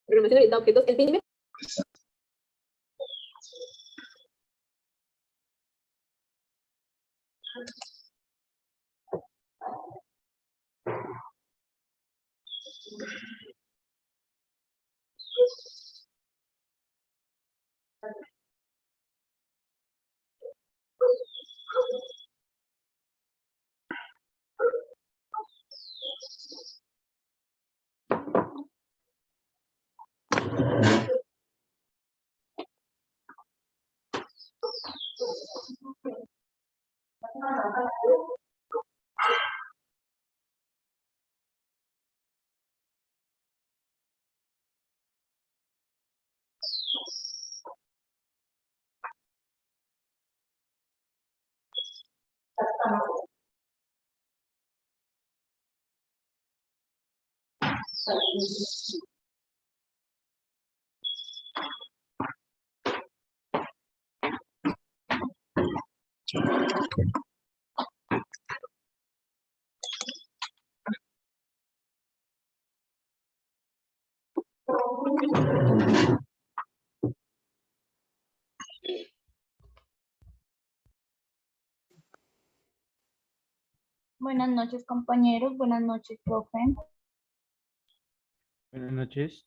Programación orientada a objetos. El primer Buenas noches, compañeros. Buenas noches, profe. Buenas noches.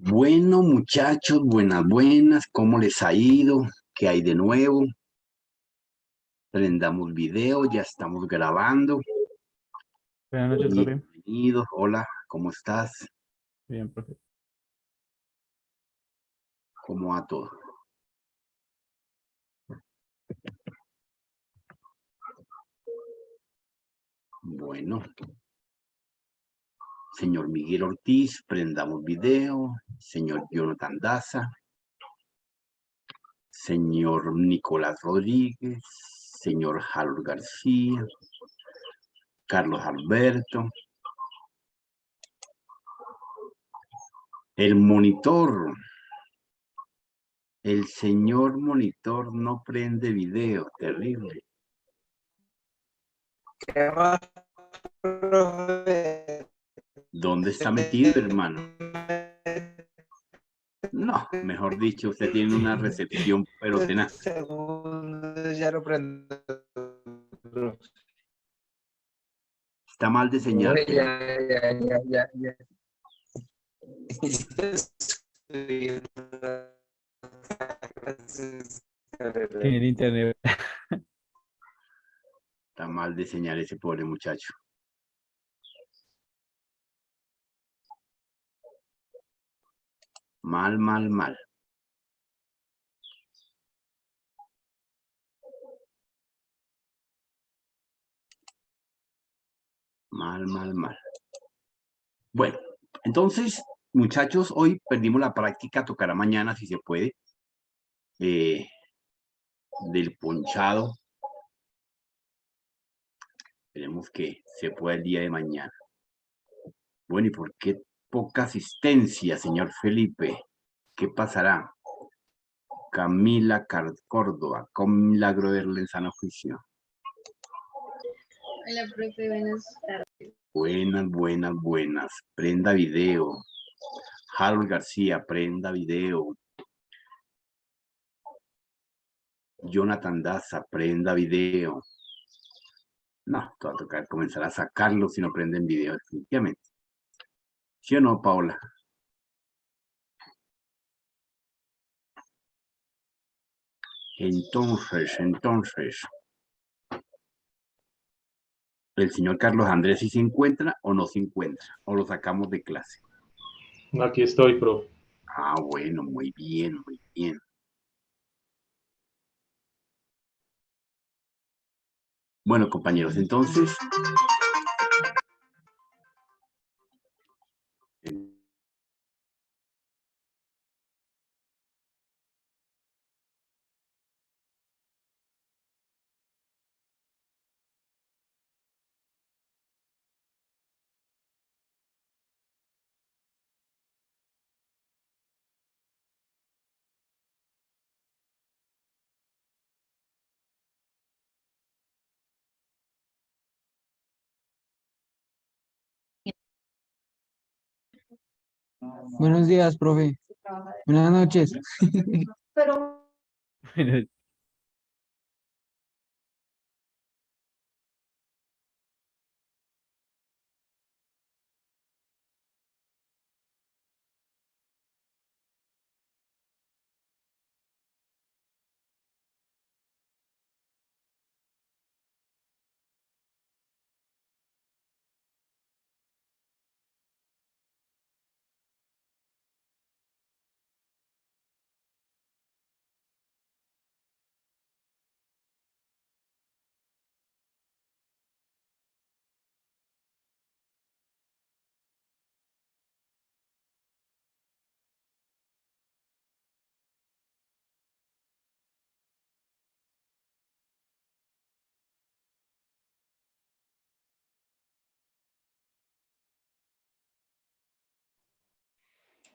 Bueno, muchachos, buenas, ¿cómo les ha ido? ¿Qué hay de nuevo? Prendamos video, ya estamos grabando. Buenas noches, profe. Bienvenidos, hola, ¿cómo estás? Bien, profe. ¿Cómo va todo? Bueno, señor Miguel Ortiz, prendamos video. Señor Jonathan Daza. Señor Nicolás Rodríguez. Señor Harold García. Carlos Alberto. El monitor. El señor monitor no prende video, terrible. ¿Qué más, profe? ¿Dónde está metido, hermano? No, mejor dicho, usted tiene una recepción, pero tenaz. Segundos, ya lo prendo. Está mal de señal. Ya. Tiene internet. Está mal de señal ese pobre muchacho. Mal. Mal. Bueno, entonces, muchachos, hoy perdimos la práctica, tocará mañana si se puede, del ponchado. Esperemos que se pueda el día de mañana. Bueno, ¿y por qué poca asistencia, señor Felipe? ¿Qué pasará? Camila Córdoba, con milagro verle en sano juicio. Hola, profe, buenas tardes. Buenas. Prenda video. Harold García, prenda video. Jonathan Daza, prenda video. No, te va a tocar comenzar a sacarlo si no prenden video, definitivamente. ¿Sí o no, Paola? Entonces, ¿el señor Carlos Andrés sí se encuentra o no se encuentra? ¿O lo sacamos de clase? Aquí estoy, profe. Ah, bueno, muy bien. Bueno, compañeros, entonces... Buenos días, profe. Buenas noches.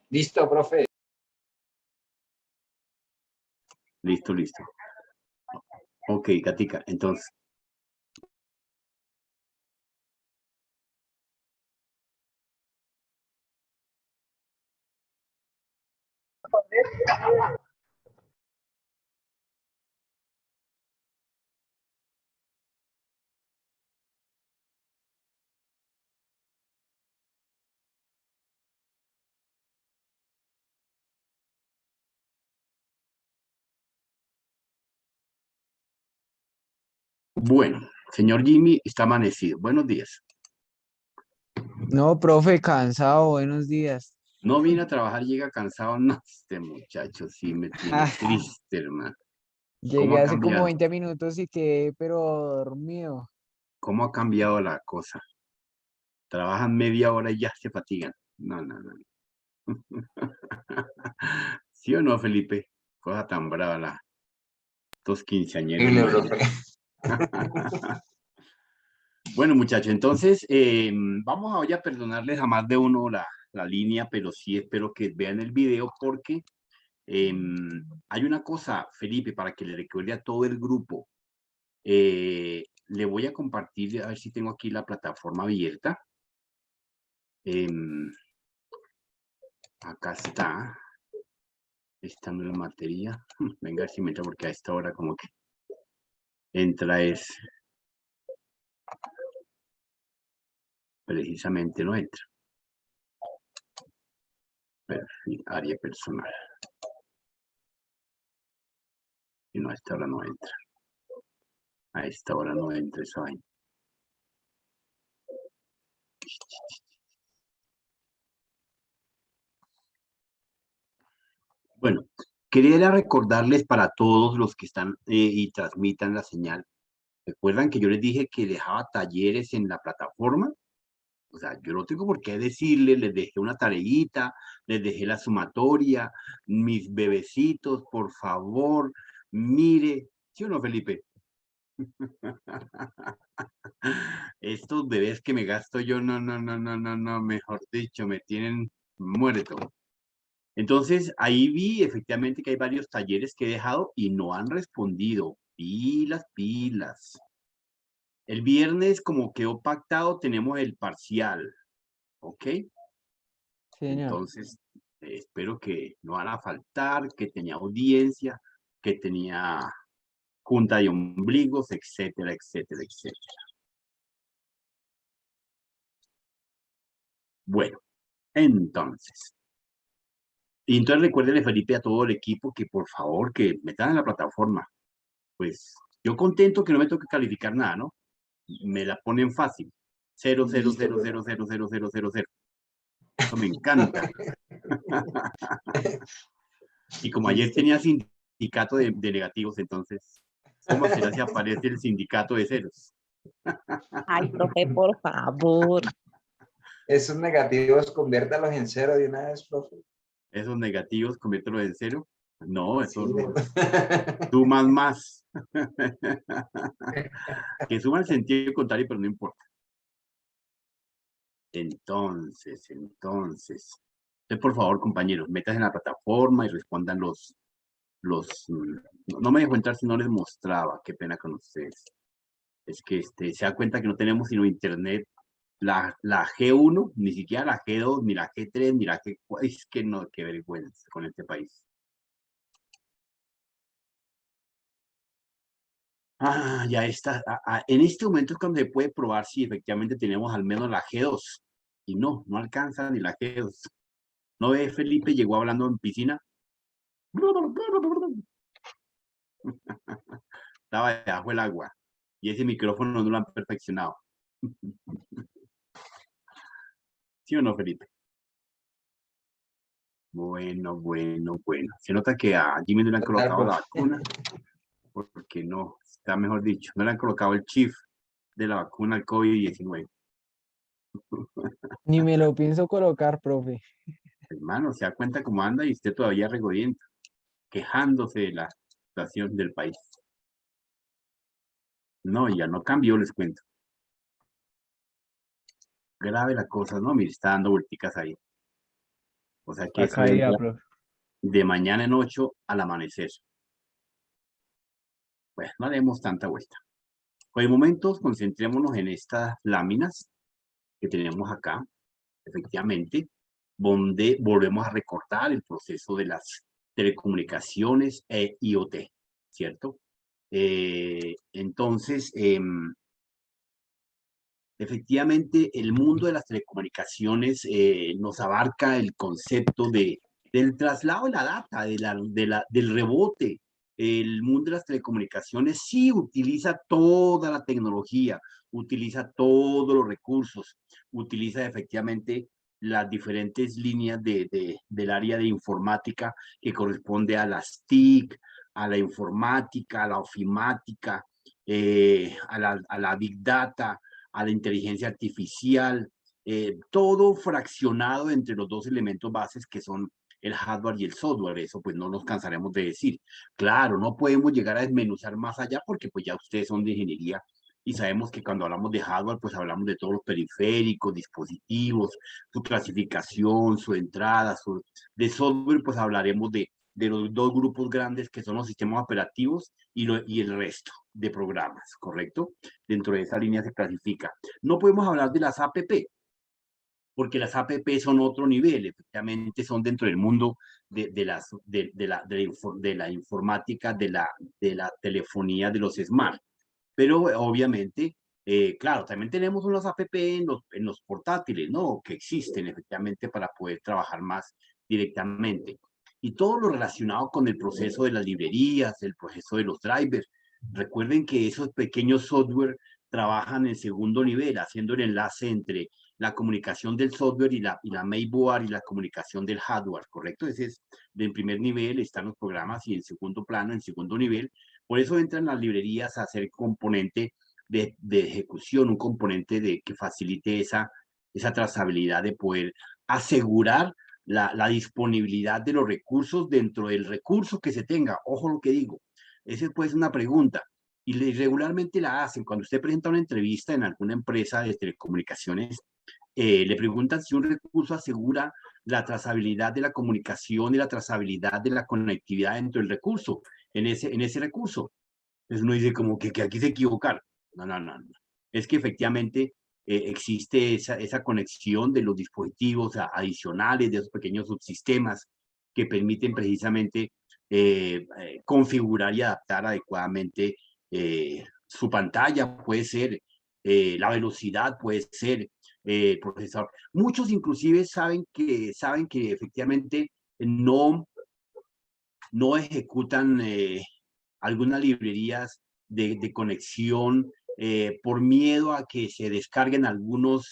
Listo, profe. Listo, listo. Ok, Katica, entonces. Bueno, señor Jimmy, está amanecido. Buenos días. No, profe, cansado, buenos días. No viene a trabajar, llega cansado. No, este muchacho sí me tiene triste, hermano. ¿Cómo Llegué ha hace como cambiado? 20 minutos y quedé, pero dormido. ¿Cómo ha cambiado la cosa? Trabajan media hora y ya se fatigan. No, no, no. ¿Sí o no, Felipe? Cosa tan brava la... Estos quinceañeros Horrible, nuevos. profe. Bueno, muchachos, entonces vamos a hoy a perdonarles a más de uno la línea, pero sí espero que vean el video porque hay una cosa, Felipe, para que le recuerde a todo el grupo. Le voy a compartir, a ver si tengo aquí la plataforma abierta. Acá está. Esta no es la materia. Venga, a ver si me entra porque a esta hora como que entra es... Precisamente no entra. Perfil, área personal. Y no, a esta hora no entra. A esta hora no entra esa vaina. Bueno, quería recordarles para todos los que están y transmitan la señal. ¿Recuerdan que yo les dije que dejaba talleres en la plataforma? O sea, yo no tengo por qué decirles, les dejé una tareita, les dejé la sumatoria, mis bebecitos, por favor, mire. ¿Sí o no, Felipe? Estos bebés que me gasto yo, no, mejor dicho, me tienen muerto. Entonces, ahí vi efectivamente que hay varios talleres que he dejado y no han respondido. Pilas, pilas. El viernes, como quedó pactado, tenemos el parcial, ¿ok? Sí, señor. Entonces, espero que no van a faltar, que tenía audiencia, que tenía junta de ombligos, etcétera, etcétera, etcétera. Bueno, entonces. Y entonces recuérdenle, Felipe, a todo el equipo que por favor que metan en la plataforma. Pues yo contento que no me toque calificar nada, ¿no? Me la ponen fácil. 0, 0, Listo, 0, profe. 0, 0, 0, 0, 0, 0. Eso me encanta. Y como ayer Listo. tenía sindicato de negativos, entonces, ¿cómo será si aparece el sindicato de ceros? Ay, profe, por favor. Esos negativos, conviértalos en cero de una vez, profe. Esos negativos, conviértelo en cero. No, Sí. esos suman más. Que suman el sentido contrario, pero no importa. Entonces, por favor, compañeros, metas en la plataforma y respondan no me dejo entrar si no les mostraba, qué pena con ustedes. Es que se da cuenta que no tenemos sino internet, la G1, ni siquiera la G2, ni la G3, ni la G4, es que no, qué vergüenza con este país. Ya está, en este momento es cuando se puede probar si efectivamente tenemos al menos la G2, y no alcanza ni la G2. ¿No ve, Felipe llegó hablando en piscina? Estaba debajo del agua. Y ese micrófono no lo han perfeccionado. ¿Sí o no, Felipe? Bueno. Se nota que a Jimmy no le han Total, colocado la profe. vacuna. Porque no, está mejor dicho. No le han colocado el chip de la vacuna al COVID-19. Ni me lo pienso colocar, profe. Hermano, se da cuenta cómo anda y usted todavía regodiento, quejándose de la situación del país. No, ya no cambió, les cuento. Grave la cosa, ¿no? Mire, está dando vuelticas ahí. O sea que eso Acá ya, entra profe. de mañana en 8 al amanecer. Pues no demos tanta vuelta. Por el momento, concentrémonos en estas láminas que tenemos acá, efectivamente, donde volvemos a recortar el proceso de las telecomunicaciones e IoT, ¿cierto? Entonces, efectivamente, el mundo de las telecomunicaciones nos abarca el concepto del traslado de la data, del rebote. El mundo de las telecomunicaciones sí utiliza toda la tecnología, utiliza todos los recursos, utiliza efectivamente las diferentes líneas del área de informática que corresponde a las TIC, a la informática, a la ofimática, a la Big Data, a la inteligencia artificial, todo fraccionado entre los dos elementos bases que son el hardware y el software. Eso pues no nos cansaremos de decir. Claro, no podemos llegar a desmenuzar más allá porque pues ya ustedes son de ingeniería y sabemos que cuando hablamos de hardware pues hablamos de todos los periféricos, dispositivos, su clasificación, su entrada, de software pues hablaremos de los dos grupos grandes que son los sistemas operativos y el resto de programas, ¿correcto? Dentro de esa línea se clasifica. No podemos hablar de las APP, porque las APP son otro nivel, efectivamente son dentro del mundo de la informática, de la telefonía, de los smart. Pero obviamente, claro, también tenemos unas APP en los portátiles, ¿no? Que existen efectivamente para poder trabajar más directamente. Y todo lo relacionado con el proceso de las librerías, el proceso de los drivers. Recuerden que esos pequeños software trabajan en segundo nivel, haciendo el enlace entre la comunicación del software y la mainboard y la comunicación del hardware, ¿correcto? Ese es, en primer nivel están los programas y en segundo plano, en segundo nivel, por eso entran las librerías a ser componente de ejecución, un componente que facilite esa trazabilidad de poder asegurar la disponibilidad de los recursos dentro del recurso que se tenga. Ojo lo que digo. Esa puede ser una pregunta. Y regularmente la hacen. Cuando usted presenta una entrevista en alguna empresa de telecomunicaciones, le preguntan si un recurso asegura la trazabilidad de la comunicación y la trazabilidad de la conectividad dentro del recurso, en ese recurso. Entonces uno dice como que aquí se equivocaron. No. Es que efectivamente existe esa conexión de los dispositivos adicionales, de esos pequeños subsistemas que permiten precisamente configurar y adaptar adecuadamente su pantalla, puede ser la velocidad, puede ser el procesador. Muchos inclusive saben que efectivamente no ejecutan algunas librerías de conexión por miedo a que se descarguen algunos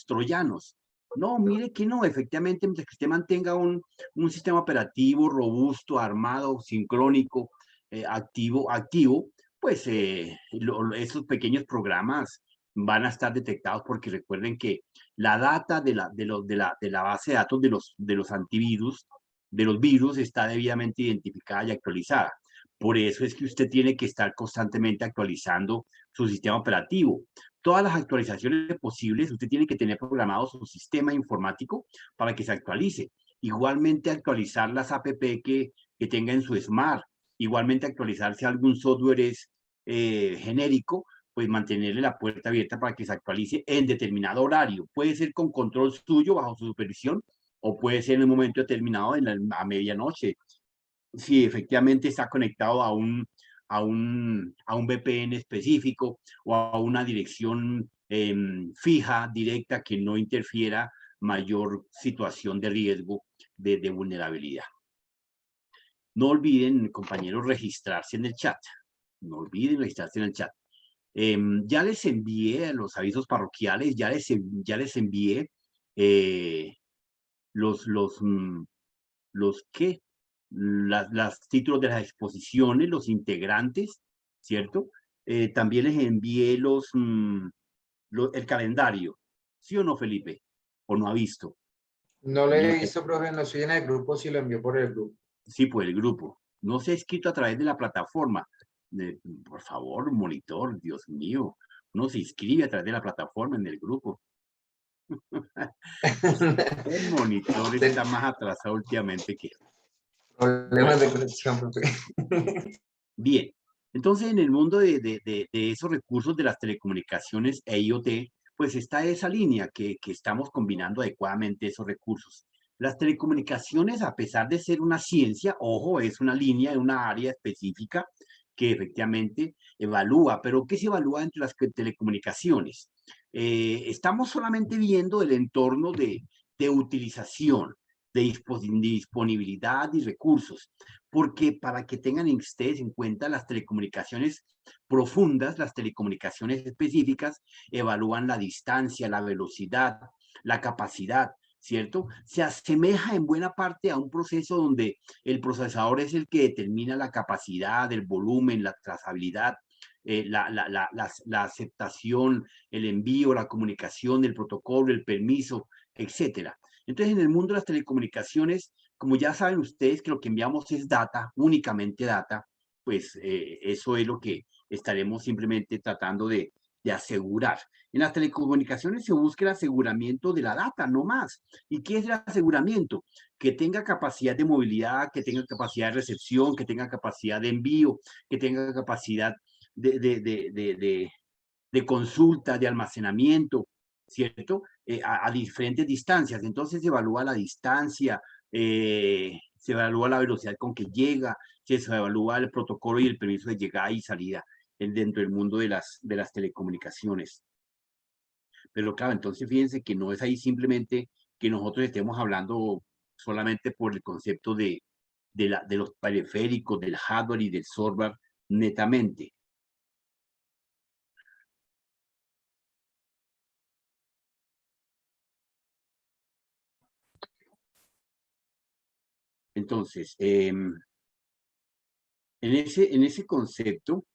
troyanos. No, mire que no, efectivamente, mientras que usted mantenga un sistema operativo robusto, armado, sincrónico, activo, pues esos pequeños programas van a estar detectados porque recuerden que la data de la base de datos de los antivirus, de los virus, está debidamente identificada y actualizada. Por eso es que usted tiene que estar constantemente actualizando su sistema operativo. Todas las actualizaciones posibles, usted tiene que tener programado su sistema informático para que se actualice. Igualmente actualizar las APP que tenga en su Smart. Igualmente actualizar si algún software es genérico, pues mantenerle la puerta abierta para que se actualice en determinado horario. Puede ser con control suyo, bajo su supervisión, o puede ser en un momento determinado a medianoche. Si efectivamente está conectado a un VPN específico o a una dirección fija, directa, que no interfiera mayor situación de riesgo de vulnerabilidad. No olviden, compañeros, registrarse en el chat. No olviden registrarse en el chat. Ya les envié los avisos parroquiales, ya les envié las títulos de las exposiciones, los integrantes, ¿cierto? También les envié el calendario. ¿Sí o no, Felipe? ¿O no ha visto? No lo he visto, profe, no estoy en el grupo, si lo envió por el grupo. Sí, por el grupo. No se ha inscrito a través de la plataforma. Por favor, monitor, Dios mío. Uno se inscribe a través de la plataforma en el grupo. El monitor está más atrasado últimamente que... Problemas de conexión, profe. Bien, entonces en el mundo de esos recursos de las telecomunicaciones e IoT, pues está esa línea que estamos combinando adecuadamente esos recursos. Las telecomunicaciones, a pesar de ser una ciencia, ojo, es una línea, es una área específica que efectivamente evalúa, pero ¿qué se evalúa entre las telecomunicaciones? Estamos solamente viendo el entorno de utilización, de disponibilidad y recursos, porque para que tengan ustedes en cuenta las telecomunicaciones profundas, las telecomunicaciones específicas, evalúan la distancia, la velocidad, la capacidad, ¿cierto? Se asemeja en buena parte a un proceso donde el procesador es el que determina la capacidad, el volumen, la trazabilidad, la aceptación, el envío, la comunicación, el protocolo, el permiso, etcétera. Entonces, en el mundo de las telecomunicaciones, como ya saben ustedes que lo que enviamos es data, únicamente data, pues eso es lo que estaremos simplemente tratando de asegurar. En las telecomunicaciones se busca el aseguramiento de la data, no más. ¿Y qué es el aseguramiento? Que tenga capacidad de movilidad, que tenga capacidad de recepción, que tenga capacidad de envío, que tenga capacidad de consulta, de almacenamiento, ¿cierto? A diferentes distancias. Entonces se evalúa la distancia, se evalúa la velocidad con que llega, se evalúa el protocolo y el permiso de llegada y salida dentro del mundo de las telecomunicaciones. Pero claro, entonces fíjense que no es ahí simplemente que nosotros estemos hablando solamente por el concepto de los periféricos, del hardware y del software netamente. Entonces, en ese concepto,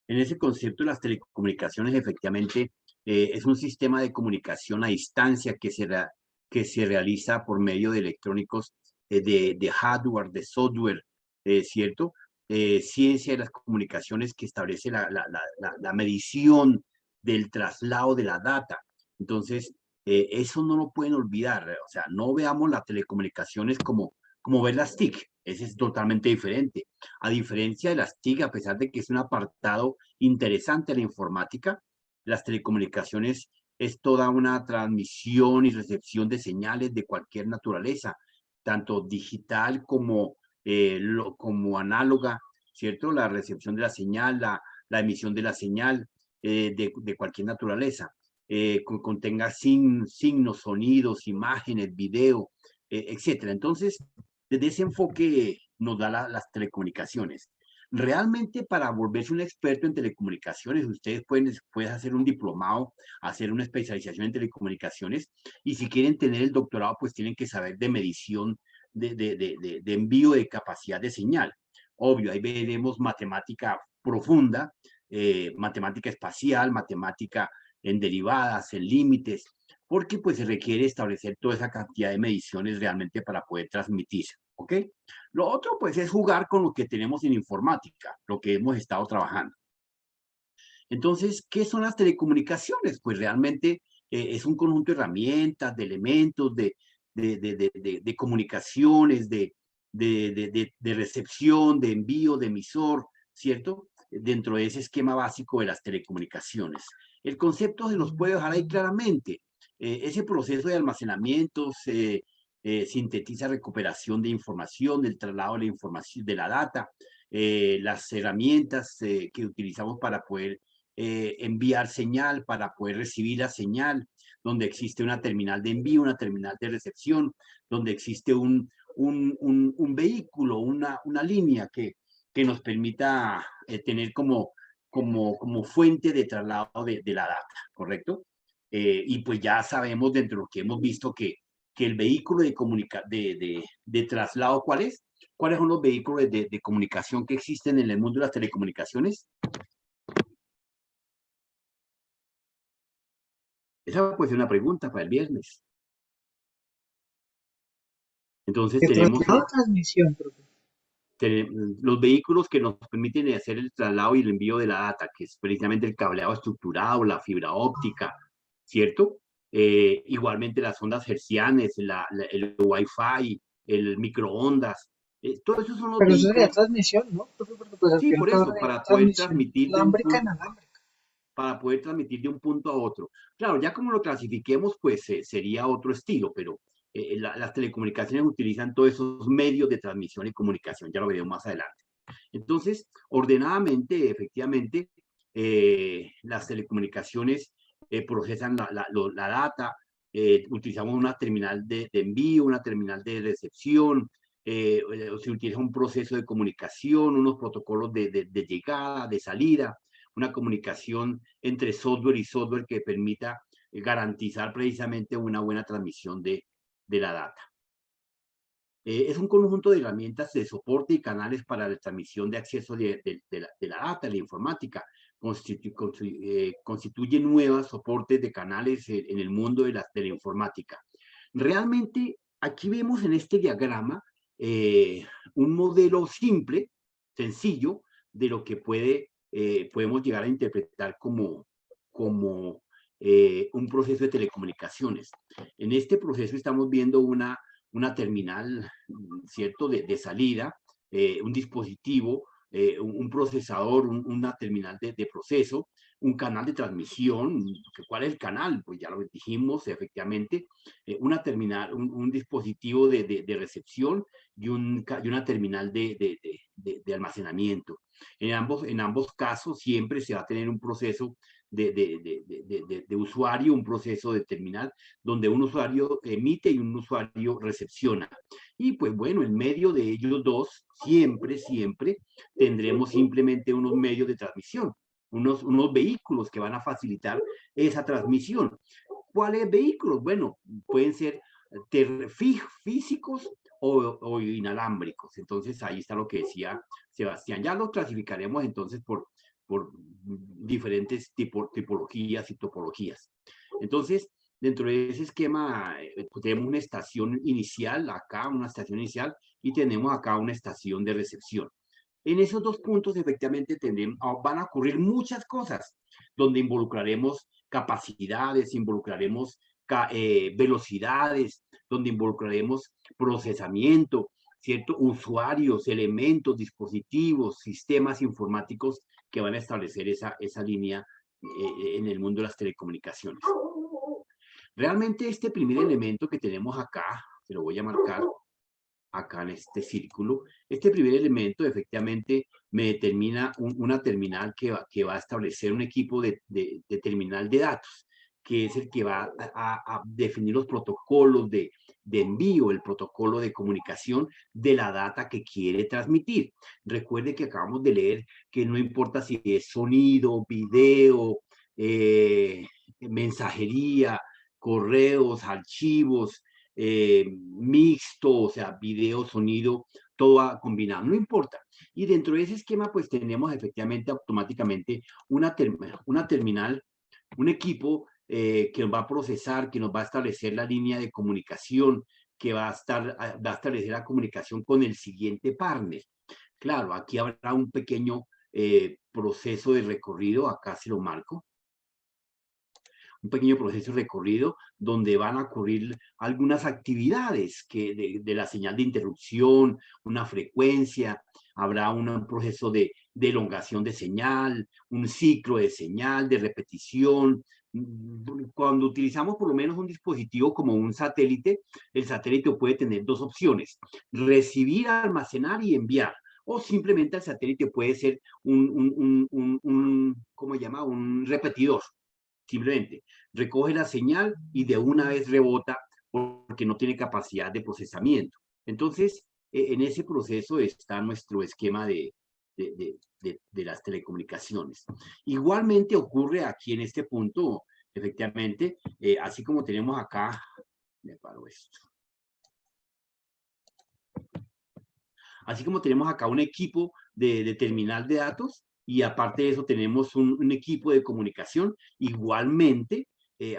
de las telecomunicaciones, efectivamente, es un sistema de comunicación a distancia que se realiza por medio de electrónicos, de hardware, de software, ¿cierto? Ciencia de las comunicaciones que establece la medición del traslado de la data. Entonces, eso no lo pueden olvidar. O sea, no veamos las telecomunicaciones como ver las TIC. Ese es totalmente diferente. A diferencia de las TIC, a pesar de que es un apartado interesante en la informática, las telecomunicaciones es toda una transmisión y recepción de señales de cualquier naturaleza, tanto digital como análoga, ¿cierto? La recepción de la señal, la emisión de la señal de cualquier naturaleza, contenga signos, sonidos, imágenes, video, etcétera. Entonces, desde ese enfoque nos da las telecomunicaciones. Realmente para volverse un experto en telecomunicaciones, ustedes pueden hacer un diplomado, hacer una especialización en telecomunicaciones, y si quieren tener el doctorado, pues tienen que saber de medición de envío de capacidad de señal. Obvio, ahí veremos matemática profunda, matemática espacial, matemática en derivadas, en límites, porque pues se requiere establecer toda esa cantidad de mediciones realmente para poder transmitir, ¿ok? Lo otro pues es jugar con lo que tenemos en informática, lo que hemos estado trabajando. Entonces, ¿qué son las telecomunicaciones? Pues realmente es un conjunto de herramientas, de elementos, de comunicaciones, de recepción, de envío, de emisor, ¿cierto? Dentro de ese esquema básico de las telecomunicaciones. El concepto se los puede dejar ahí claramente. Ese proceso de almacenamiento sintetiza recuperación de información, del traslado de la información, de la data, las herramientas que utilizamos para poder enviar señal, para poder recibir la señal, donde existe una terminal de envío, una terminal de recepción, donde existe un vehículo, una línea que nos permita tener como fuente de traslado de la data, ¿correcto? Y pues ya sabemos dentro de lo que hemos visto que el vehículo de traslado, ¿cuál es? ¿Cuáles son los vehículos de comunicación que existen en el mundo de las telecomunicaciones? Esa puede ser una pregunta para el viernes. Entonces ¿De tenemos traslado o transmisión, profe? los vehículos que nos permiten hacer el traslado y el envío de la data, que es precisamente el cableado estructurado, la fibra óptica, ¿cierto? Igualmente las ondas hertzianas, el Wi-Fi, el microondas, todos esos son los Pero eso sería vehículos. transmisión, ¿no? Profe, porque pues al Sí, fin y al por cabo eso, sería para poder transmisión transmitir de un inalámbrica punto, inalámbrica. para poder transmitir de un punto a otro. Claro, ya como lo clasifiquemos, pues sería otro estilo, pero las telecomunicaciones utilizan todos esos medios de transmisión y comunicación, ya lo veremos más adelante. Entonces, ordenadamente, efectivamente, las telecomunicaciones procesan la data, utilizamos una terminal de envío, una terminal de recepción, se utiliza un proceso de comunicación, unos protocolos de llegada, de salida, una comunicación entre software y software que permita garantizar precisamente una buena transmisión de la data. Es un conjunto de herramientas de soporte y canales para la transmisión de acceso de la data, de la informática. Constituye nuevos soportes de canales en el mundo de la informática. Realmente, aquí vemos en este diagrama un modelo simple, sencillo, de lo que podemos llegar a interpretar como un proceso de telecomunicaciones. En este proceso estamos viendo una terminal, ¿cierto?, de salida, un dispositivo, un procesador, una terminal de proceso, un canal de transmisión. ¿Cuál es el canal? Pues ya lo dijimos, efectivamente, una terminal, un dispositivo de recepción y una terminal de almacenamiento. En ambos casos siempre se va a tener un proceso de usuario, un proceso de terminal, donde un usuario emite y un usuario recepciona. Y pues bueno, en medio de ellos dos, siempre tendremos simplemente unos medios de transmisión, unos vehículos que van a facilitar esa transmisión. ¿Cuáles vehículos? Bueno, pueden ser físicos o inalámbricos. Entonces ahí está lo que decía Sebastián. Ya los clasificaremos entonces por diferentes tipologías y topologías. Entonces, dentro de ese esquema, pues tenemos una estación inicial, acá una estación inicial, y tenemos acá una estación de recepción. En esos dos puntos, efectivamente, van a ocurrir muchas cosas, donde involucraremos capacidades, involucraremos velocidades, donde involucraremos procesamiento, ¿cierto? Usuarios, elementos, dispositivos, sistemas informáticos que van a establecer esa línea en el mundo de las telecomunicaciones. Realmente este primer elemento que tenemos acá, se lo voy a marcar acá en este círculo, este primer elemento efectivamente me determina una terminal que va a establecer un equipo de terminal de datos, que es el que va a definir los protocolos de envío, el protocolo de comunicación de la data que quiere transmitir. Recuerde que acabamos de leer que no importa si es sonido, video, mensajería, correos, archivos, mixto, o sea, video, sonido, todo combinado, no importa. Y dentro de ese esquema, pues tenemos efectivamente automáticamente una terminal, un equipo que nos va a procesar, que nos va a establecer la línea de comunicación, que va a establecer la comunicación con el siguiente partner. Claro, aquí habrá un pequeño proceso de recorrido, acá se lo marco. Un pequeño proceso de recorrido donde van a ocurrir algunas actividades de la señal de interrupción, una frecuencia, habrá un proceso de elongación de señal, un ciclo de señal, de repetición. Cuando utilizamos por lo menos un dispositivo como un satélite, el satélite puede tener dos opciones: recibir, almacenar y enviar. O simplemente el satélite puede ser ¿cómo se llama? Un repetidor. Simplemente recoge la señal y de una vez rebota porque no tiene capacidad de procesamiento. Entonces, en ese proceso está nuestro esquema de las telecomunicaciones. Igualmente ocurre aquí en este punto, efectivamente, así como tenemos acá, me paro esto. Así como tenemos acá un equipo de terminal de datos, y aparte de eso tenemos un equipo de comunicación. Igualmente,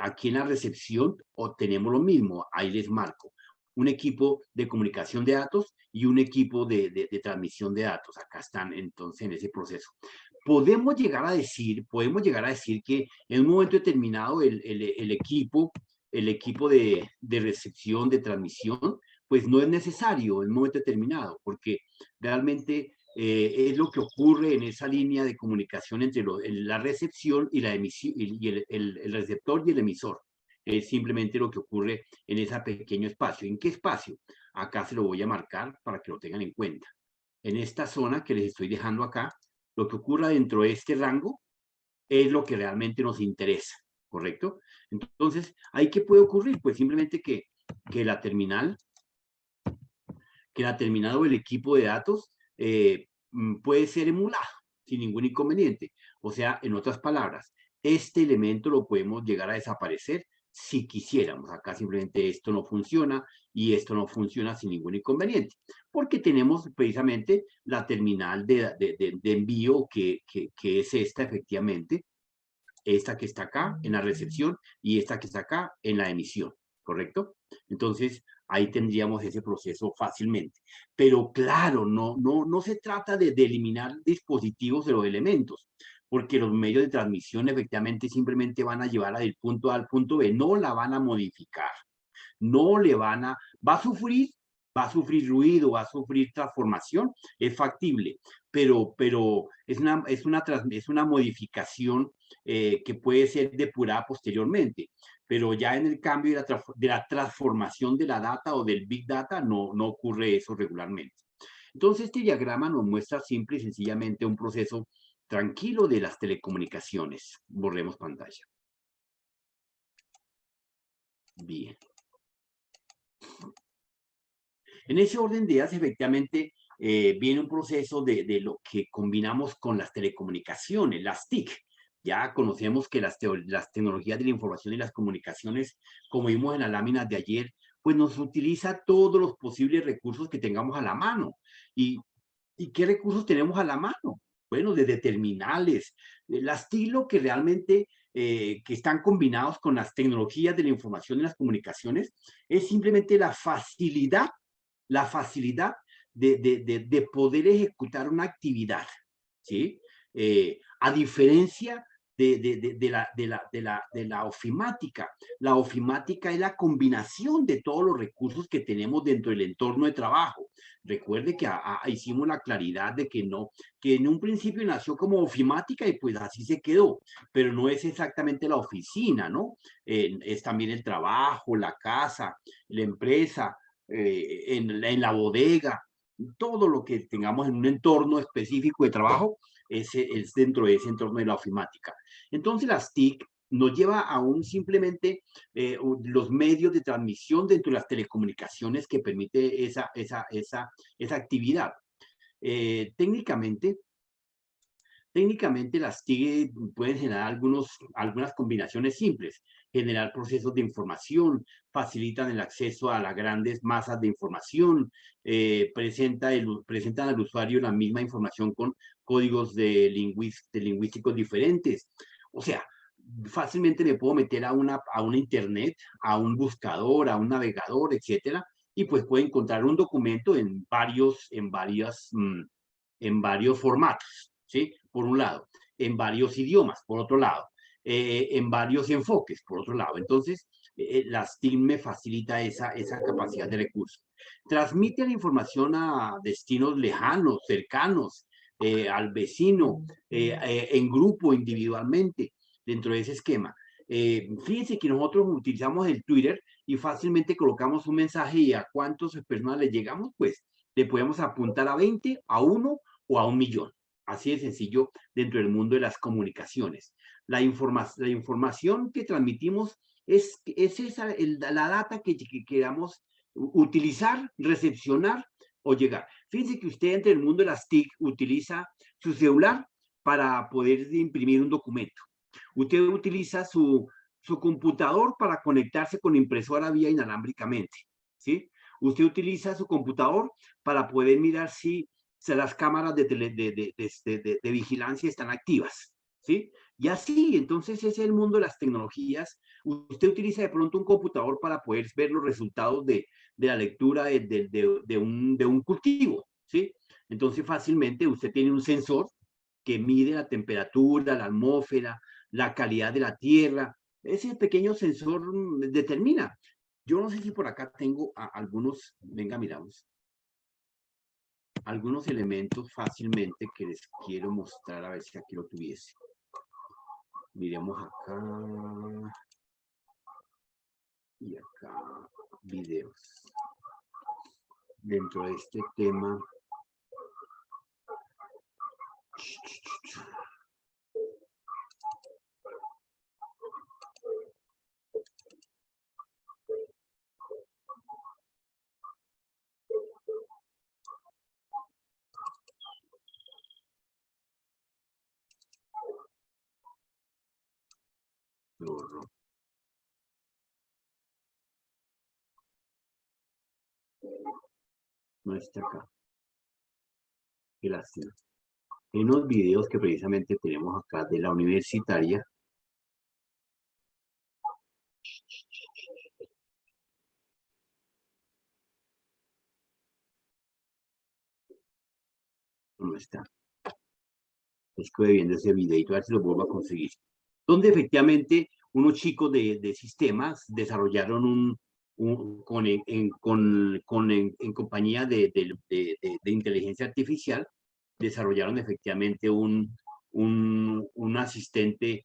aquí en la recepción tenemos lo mismo, ahí les marco. un equipo de comunicación de datos y un equipo de transmisión de datos. Acá están entonces en ese proceso. Podemos llegar a decir que en un momento determinado el equipo de recepción, de transmisión, pues no es necesario en un momento determinado, porque realmente es lo que ocurre en esa línea de comunicación entre la recepción y la emisión, y el receptor y el emisor. Es simplemente lo que ocurre en ese pequeño espacio. ¿En qué espacio? Acá se lo voy a marcar para que lo tengan en cuenta. En esta zona que les estoy dejando acá, lo que ocurra dentro de este rango es lo que realmente nos interesa, ¿correcto? Entonces, ¿ahí qué puede ocurrir? Pues simplemente que la terminal o el equipo de datos puede ser emulado sin ningún inconveniente. O sea, en otras palabras, este elemento lo podemos llegar a desaparecer si quisiéramos. Acá simplemente esto no funciona y esto no funciona sin ningún inconveniente, porque tenemos precisamente la terminal de envío que es esta efectivamente, esta que está acá en la recepción y esta que está acá en la emisión, ¿correcto? Entonces, ahí tendríamos ese proceso fácilmente. Pero claro, no se trata de eliminar dispositivos de los elementos, porque los medios de transmisión efectivamente simplemente van a llevar del punto A al punto B, no la van a modificar, no le van a, va a sufrir ruido, va a sufrir transformación, es factible, pero es una modificación que puede ser depurada posteriormente, pero ya en el cambio de la transformación de la data o del Big Data no ocurre eso regularmente. Entonces este diagrama nos muestra simple y sencillamente un proceso tranquilo de las telecomunicaciones. Borremos pantalla. Bien. En ese orden de ideas, efectivamente, viene un proceso de lo que combinamos con las telecomunicaciones, las TIC. Ya conocemos que las tecnologías de la información y las comunicaciones, como vimos en las láminas de ayer, pues nos utiliza todos los posibles recursos que tengamos a la mano. ¿Y qué recursos tenemos a la mano? Bueno, desde terminales. Las TIC lo que realmente que están combinados con las tecnologías de la información y las comunicaciones es simplemente la facilidad de poder ejecutar una actividad, ¿sí? A diferencia de la ofimática. La ofimática es la combinación de todos los recursos que tenemos dentro del entorno de trabajo. Recuerde que hicimos la claridad de que en un principio nació como ofimática y pues así se quedó, pero no es exactamente la oficina, ¿no? Es también el trabajo, la casa, la empresa, en la bodega, todo lo que tengamos en un entorno específico de trabajo es dentro de ese entorno de la ofimática. Entonces las TIC nos lleva a simplemente los medios de transmisión dentro de las telecomunicaciones que permite esa actividad. Técnicamente las TIC pueden generar algunas combinaciones simples, generar procesos de información, facilitan el acceso a las grandes masas de información, presentan al usuario la misma información con códigos lingüísticos diferentes. O sea, fácilmente me puedo meter a una internet, a un buscador, a un navegador, etcétera, y pues puedo encontrar un documento en varios formatos, ¿sí? Por un lado, en varios idiomas, por otro lado, en varios enfoques, por otro lado. Entonces, las TIC me facilita esa capacidad de recurso. Transmite la información a destinos lejanos, cercanos, al vecino, en grupo, individualmente, dentro de ese esquema. Fíjense que nosotros utilizamos el Twitter y fácilmente colocamos un mensaje y a cuántas personas le llegamos, pues le podemos apuntar a 20, a 1 o a 1 millón. Así de sencillo dentro del mundo de las comunicaciones. La información que transmitimos es la data que queramos utilizar, recepcionar o llegar. Fíjense que usted entre el mundo de las TIC utiliza su celular para poder imprimir un documento. Usted utiliza su computador para conectarse con impresora vía inalámbricamente, ¿sí? Usted utiliza su computador para poder mirar si las cámaras de vigilancia están activas, ¿sí? Y así, entonces ese es el mundo de las tecnologías. Usted utiliza de pronto un computador para poder ver los resultados de la lectura de un cultivo, ¿sí? Entonces fácilmente usted tiene un sensor que mide la temperatura, la atmósfera, la calidad de la tierra. Ese pequeño sensor determina. Yo no sé si por acá tengo algunos, venga, miramos, algunos elementos fácilmente que les quiero mostrar, a ver si aquí lo tuviese. Miremos acá. Y acá, videos. Dentro de este tema. No está acá. Qué lástima. Hay unos videos que precisamente tenemos acá de la universitaria. No está. Estoy viendo ese videito, a ver si lo vuelvo a conseguir. Donde efectivamente unos chicos de sistemas desarrollaron en compañía de inteligencia artificial, desarrollaron efectivamente un asistente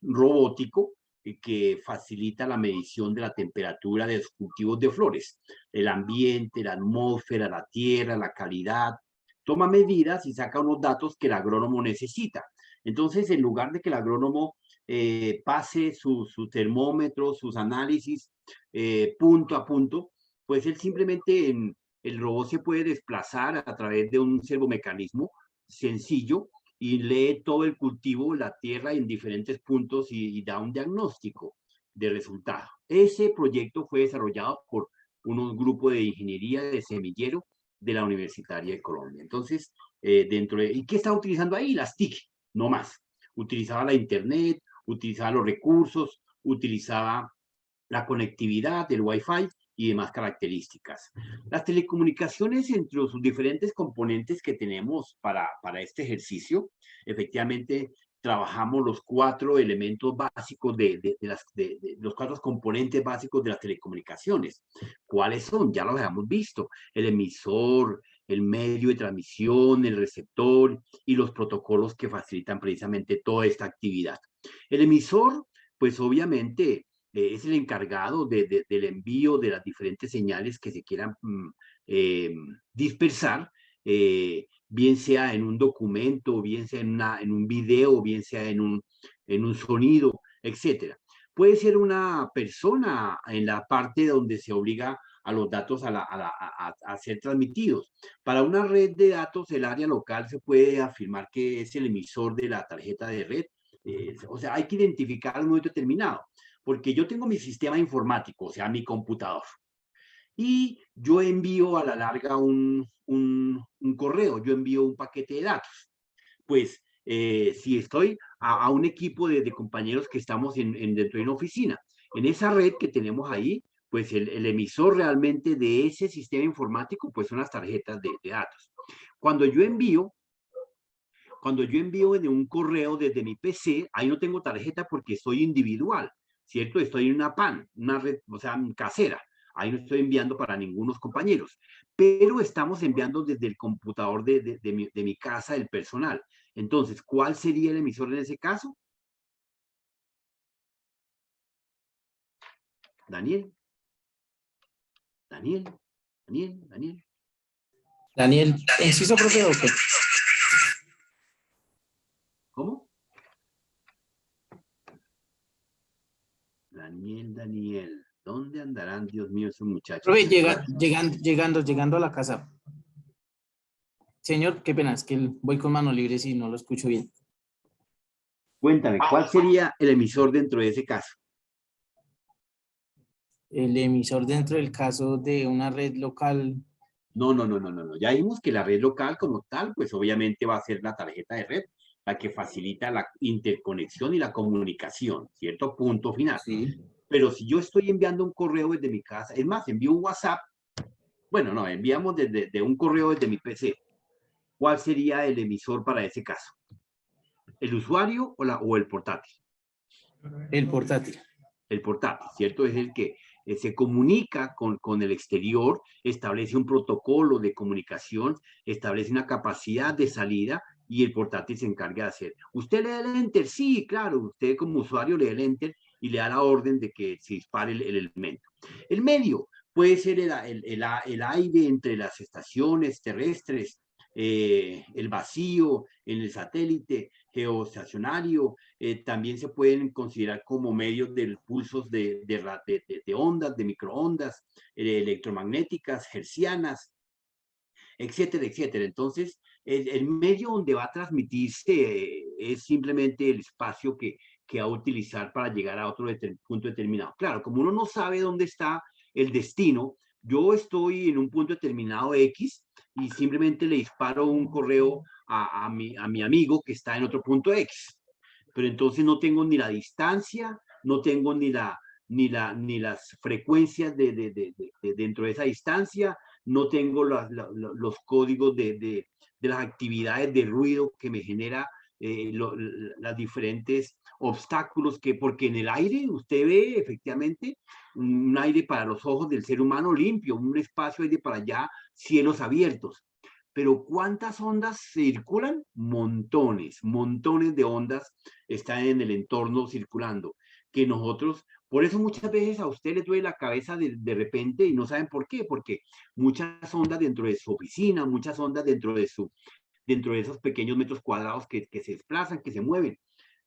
robótico que facilita la medición de la temperatura de los cultivos de flores, el ambiente, la atmósfera, la tierra, la calidad. Toma medidas y saca unos datos que el agrónomo necesita. Entonces, en lugar de que el agrónomo pase su termómetro, sus análisis punto a punto, pues él simplemente, el robot se puede desplazar a través de un servomecanismo sencillo y lee todo el cultivo, la tierra en diferentes puntos y da un diagnóstico de resultado. Ese proyecto fue desarrollado por unos grupos de ingeniería de semillero de la Universitaria de Colombia. Entonces, ¿y qué estaba utilizando ahí? Las TIC, no más. Utilizaba la internet, utilizaba los recursos, utilizaba la conectividad, el Wi-Fi y demás características. Las telecomunicaciones, entre sus diferentes componentes que tenemos para este ejercicio, efectivamente trabajamos los 4 elementos básicos los 4 componentes básicos de las telecomunicaciones. ¿Cuáles son? Ya los habíamos visto. El emisor, el medio de transmisión, el receptor y los protocolos que facilitan precisamente toda esta actividad. El emisor, pues obviamente, es el encargado del envío de las diferentes señales que se quieran dispersar, bien sea en un documento, bien sea en un video, bien sea en un sonido, etc. Puede ser una persona en la parte donde se obliga a los datos a ser transmitidos. Para una red de datos, el área local se puede afirmar que es el emisor de la tarjeta de red. O sea, hay que identificar un momento determinado, porque yo tengo mi sistema informático, o sea, mi computador, y yo envío a la larga un correo, yo envío un paquete de datos. Pues, si estoy a un equipo de compañeros que estamos dentro de una oficina, en esa red que tenemos ahí, pues el emisor realmente de ese sistema informático, pues son las tarjetas de datos. Cuando yo envío en un correo desde mi PC, ahí no tengo tarjeta porque soy individual, ¿cierto? Estoy en una PAN, una red, o sea, casera. Ahí no estoy enviando para ningunos compañeros, pero estamos enviando desde el computador de mi casa, el personal. Entonces, ¿cuál sería el emisor en ese caso? Daniel. Daniel. Daniel, ¿inciso, profe, o qué? ¿Cómo? Daniel. ¿Dónde andarán, Dios mío, esos muchachos? Profe, llegando a la casa. Señor, qué pena, es que voy con manos libres y no lo escucho bien. Cuéntame, ¿cuál sería el emisor dentro de ese caso? El emisor dentro del caso de una red local. No. Ya vimos que la red local como tal, pues obviamente va a ser la tarjeta de red. la que facilita la interconexión y la comunicación, ¿cierto? Punto final. Sí. Pero si yo estoy enviando un correo desde mi casa, es más, envío un WhatsApp, bueno, no, enviamos desde un correo desde mi PC. ¿Cuál sería el emisor para ese caso? ¿El usuario o el portátil? El portátil. El portátil, ¿cierto? Es el que se comunica con el exterior, establece un protocolo de comunicación, establece una capacidad de salida y el portátil se encarga de hacer. ¿Usted le da el enter? Sí, claro, usted como usuario le da el enter y le da la orden de que se dispare el elemento. El medio puede ser el aire entre las estaciones terrestres, el vacío en el satélite geoestacionario, también se pueden considerar como medios de pulsos de ondas, de microondas, electromagnéticas, hertzianas, etcétera, etcétera. Entonces, el medio donde va a transmitirse es simplemente el espacio que va a utilizar para llegar a otro punto determinado. Claro, como uno no sabe dónde está el destino, yo estoy en un punto determinado X y simplemente le disparo un correo a mi amigo que está en otro punto X. Pero entonces no tengo ni la distancia, no tengo ni las frecuencias dentro de esa distancia, no tengo los códigos de las actividades de ruido que me genera las diferentes obstáculos porque en el aire usted ve efectivamente un aire para los ojos del ser humano limpio, un espacio aire para allá, cielos abiertos. Pero ¿cuántas ondas circulan? Montones, montones de ondas están en el entorno circulando, que nosotros, por eso muchas veces a usted le duele la cabeza de repente y no saben por qué, porque muchas ondas dentro de su oficina, muchas ondas dentro de esos pequeños metros cuadrados que se desplazan, que se mueven.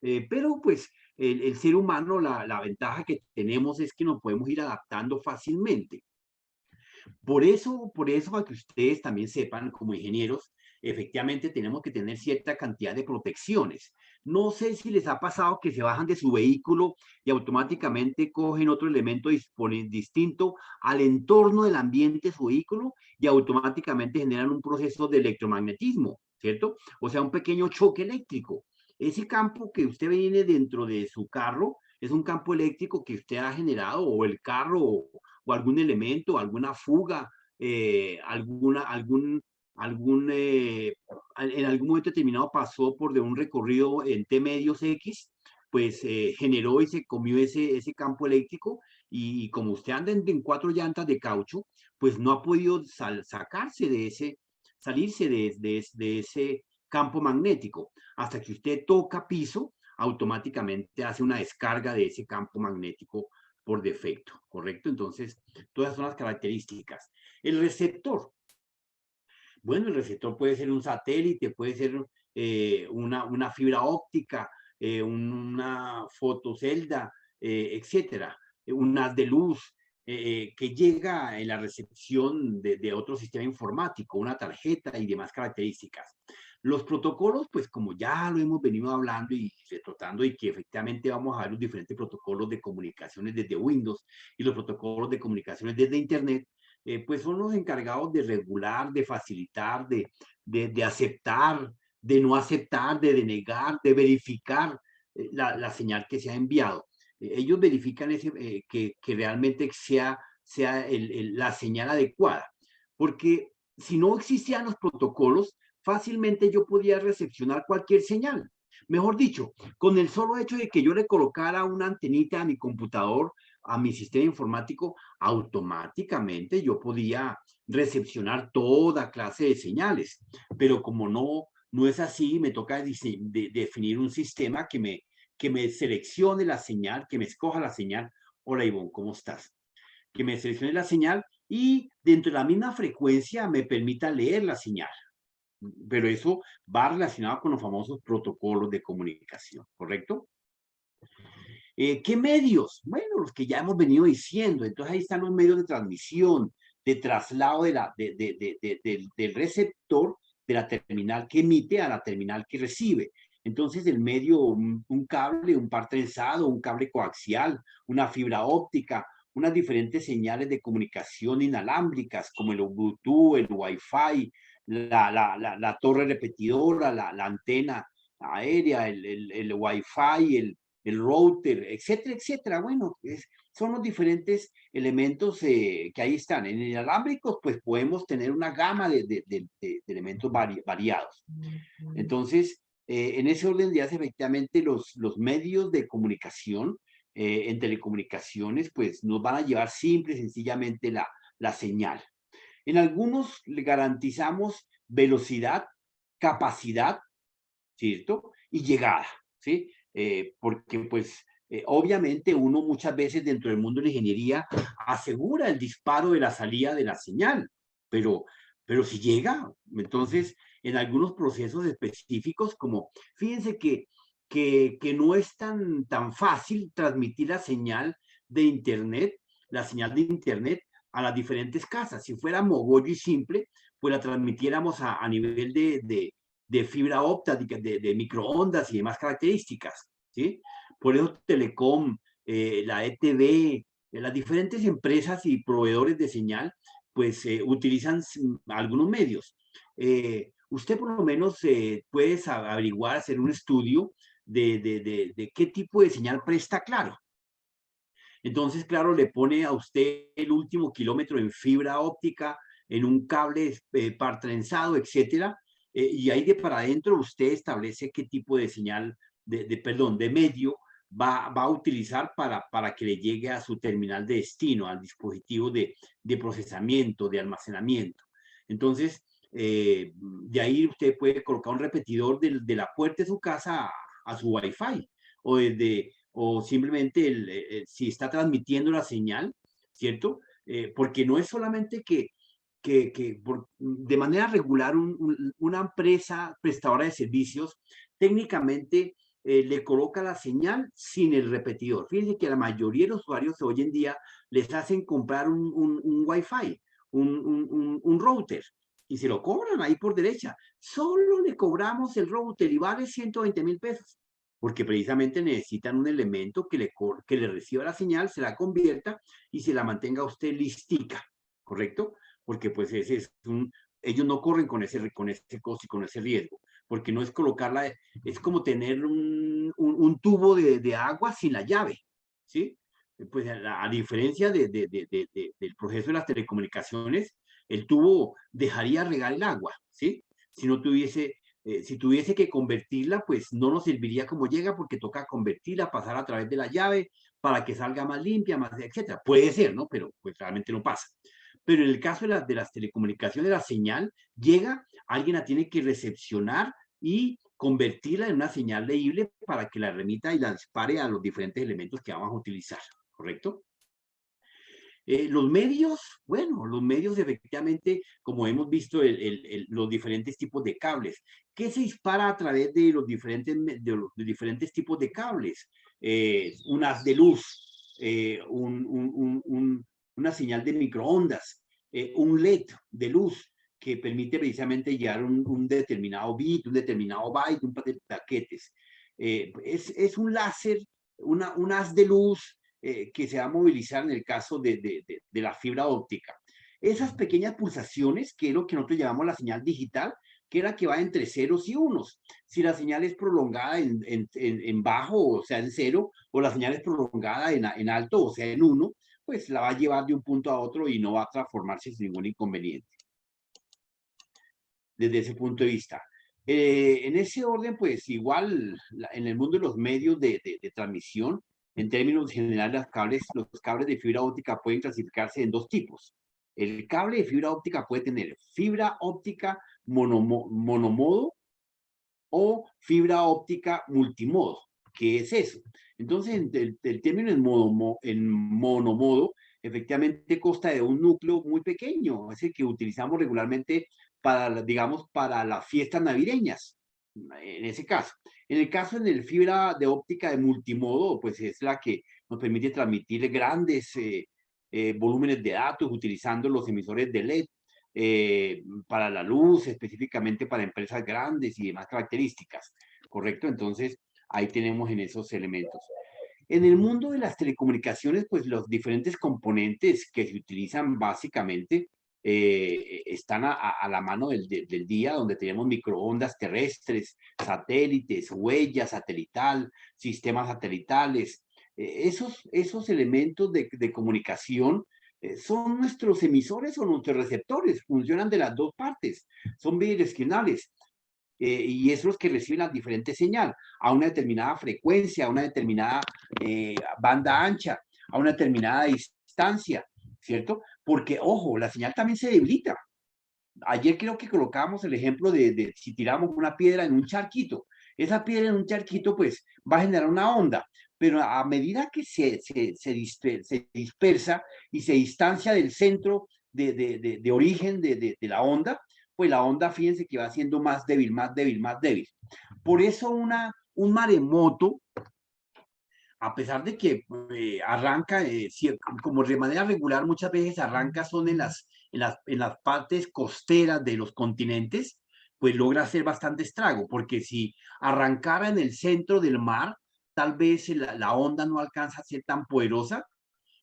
Pero pues el ser humano, la ventaja que tenemos es que nos podemos ir adaptando fácilmente. Por eso, para que ustedes también sepan, como ingenieros, efectivamente tenemos que tener cierta cantidad de protecciones. No sé si les ha pasado que se bajan de su vehículo y automáticamente cogen otro elemento distinto al entorno del ambiente de su vehículo y automáticamente generan un proceso de electromagnetismo, ¿cierto? O sea, un pequeño choque eléctrico. Ese campo que usted viene dentro de su carro es un campo eléctrico que usted ha generado, o el carro, o algún elemento, alguna fuga, en algún momento determinado pasó por de un recorrido en T medios X, pues generó y se comió ese campo eléctrico y como usted anda en 4 llantas de caucho, pues no ha podido salirse de ese campo magnético. Hasta que usted toca piso, automáticamente hace una descarga de ese campo magnético por defecto, ¿correcto? Entonces, todas son las características. El receptor. Bueno, el receptor puede ser un satélite, puede ser una fibra óptica, una fotocelda, etcétera, un haz de luz que llega en la recepción de otro sistema informático, una tarjeta y demás características. Los protocolos, pues como ya lo hemos venido hablando y retratando y que efectivamente vamos a ver los diferentes protocolos de comunicaciones desde Windows y los protocolos de comunicaciones desde Internet, pues son los encargados de regular, de facilitar, de aceptar, de no aceptar, de denegar, de verificar la señal que se ha enviado. Ellos verifican que realmente sea la señal adecuada, porque si no existían los protocolos, fácilmente yo podía recepcionar cualquier señal. Mejor dicho, con el solo hecho de que yo le colocara una antenita a mi computador, a mi sistema informático, automáticamente yo podía recepcionar toda clase de señales. Pero como no es así, me toca definir un sistema que me seleccione la señal, que me escoja la señal. Hola Ivonne, ¿cómo estás? Que me seleccione la señal y dentro de la misma frecuencia me permita leer la señal. Pero eso va relacionado con los famosos protocolos de comunicación, ¿correcto? ¿Qué medios? Bueno, los que ya hemos venido diciendo. Entonces ahí están los medios de transmisión, de traslado del receptor de la terminal que emite a la terminal que recibe. Entonces el medio, un cable, un par trenzado, un cable coaxial, una fibra óptica, unas diferentes señales de comunicación inalámbricas como el Bluetooth, el Wi-Fi, la torre repetidora, la antena aérea, el Wi-Fi, el router, etcétera, etcétera. Bueno, son los diferentes elementos que ahí están. En inalámbricos, pues podemos tener una gama de elementos variados. Entonces, en ese orden de ideas, efectivamente, los medios de comunicación en telecomunicaciones, pues nos van a llevar simple y sencillamente la señal. En algunos le garantizamos velocidad, capacidad, ¿cierto? Y llegada, ¿sí? Porque pues obviamente uno muchas veces dentro del mundo de la ingeniería asegura el disparo de la salida de la señal, pero si llega, entonces en algunos procesos específicos como, fíjense que no es tan fácil transmitir la señal de internet, a las diferentes casas. Si fuera mogollo y simple, pues la transmitiéramos a nivel de fibra óptica, de microondas y demás características, ¿sí? Por eso Telecom, la ETV, las diferentes empresas y proveedores de señal, pues utilizan algunos medios. Usted por lo menos puede averiguar, hacer un estudio de qué tipo de señal presta Claro. Entonces, Claro, le pone a usted el último kilómetro en fibra óptica, en un cable par trenzado, etcétera, y ahí de para adentro usted establece qué tipo de señal, de medio va a utilizar para que le llegue a su terminal de destino, al dispositivo de procesamiento, de almacenamiento. Entonces, de ahí usted puede colocar un repetidor de la puerta de su casa a su Wi-Fi, o simplemente si está transmitiendo la señal, ¿cierto? Porque no es solamente que de manera regular una empresa prestadora de servicios técnicamente le coloca la señal sin el repetidor. Fíjense que la mayoría de los usuarios hoy en día les hacen comprar un Wi-Fi, un router, y se lo cobran ahí por derecha. Solo le cobramos el router y vale 120,000 pesos, porque precisamente necesitan un elemento que le reciba la señal, se la convierta y se la mantenga usted listica, ¿correcto? Porque pues ellos no corren con ese costo y con ese riesgo, porque no es colocarla, es como tener un tubo de agua sin la llave, ¿sí? Pues a diferencia del proceso de las telecomunicaciones, el tubo dejaría regar el agua, ¿sí? Si tuviese que convertirla, pues no nos serviría como llega, porque toca convertirla, pasar a través de la llave para que salga más limpia, más, etcétera. Puede ser, ¿no? Pero pues realmente no pasa. Pero en el caso de las telecomunicaciones, la señal llega, alguien la tiene que recepcionar y convertirla en una señal leíble para que la remita y la dispare a los diferentes elementos que vamos a utilizar, ¿correcto? Los medios, bueno, los medios efectivamente, como hemos visto, los diferentes tipos de cables. ¿Qué se dispara a través de los diferentes tipos de cables? Un haz de luz, una señal de microondas, un LED de luz que permite precisamente llevar un determinado bit, un determinado byte, un par de paquetes. Es un láser, un haz de luz que se va a movilizar en el caso de la fibra óptica. Esas pequeñas pulsaciones, que es lo que nosotros llamamos la señal digital, que es la que va entre ceros y unos. Si la señal es prolongada en bajo, o sea, en cero, o la señal es prolongada en alto, o sea, en uno, pues la va a llevar de un punto a otro y no va a transformarse sin ningún inconveniente. Desde ese punto de vista. En ese orden, pues igual, en el mundo de los medios de transmisión, en términos generales, los cables de fibra óptica pueden clasificarse en dos tipos. El cable de fibra óptica puede tener fibra óptica monomodo o fibra óptica multimodo. ¿Qué es eso? Entonces, el término en monomodo, efectivamente consta de un núcleo muy pequeño, es el que utilizamos regularmente para, digamos, para las fiestas navideñas, en ese caso. En el caso de la fibra de óptica de multimodo, pues es la que nos permite transmitir grandes volúmenes de datos utilizando los emisores de LED para la luz, específicamente para empresas grandes y demás características, ¿correcto? Entonces, ahí tenemos en esos elementos. En el mundo de las telecomunicaciones, pues los diferentes componentes que se utilizan básicamente están a la mano del día, donde tenemos microondas terrestres, satélites, huella satelital, sistemas satelitales. Esos elementos de comunicación son nuestros emisores o nuestros receptores, funcionan de las dos partes, son bidireccionales. Y es los que reciben las diferentes señales a una determinada frecuencia, a una determinada banda ancha, a una determinada distancia, ¿cierto? Porque, ojo, la señal también se debilita. Ayer creo que colocábamos el ejemplo de si tiramos una piedra en un charquito. Esa piedra en un charquito, pues, va a generar una onda, pero a medida que se dispersa y se distancia del centro de origen de la onda, pues la onda, fíjense que va siendo más débil, más débil, más débil. Por eso un maremoto, a pesar de que arranca, como de manera regular muchas veces arranca son en las partes costeras de los continentes, pues logra hacer bastante estrago, porque si arrancara en el centro del mar, tal vez la onda no alcanza a ser tan poderosa,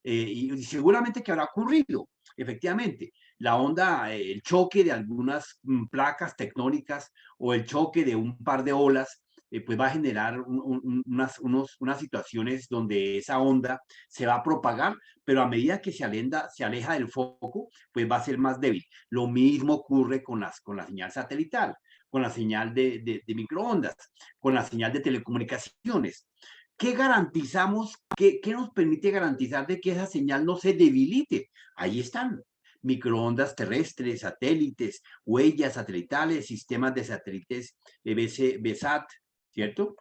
y seguramente que habrá ocurrido, efectivamente. La onda, el choque de algunas placas tectónicas o el choque de un par de olas, pues va a generar unas situaciones donde esa onda se va a propagar, pero a medida que se aleja del foco, pues va a ser más débil. Lo mismo ocurre con la señal satelital, con la señal de microondas, con la señal de telecomunicaciones. ¿Qué garantizamos? ¿Qué nos permite garantizar de que esa señal no se debilite? Ahí están. Microondas terrestres, satélites, huellas satelitales, sistemas de satélites BSAT, ¿cierto?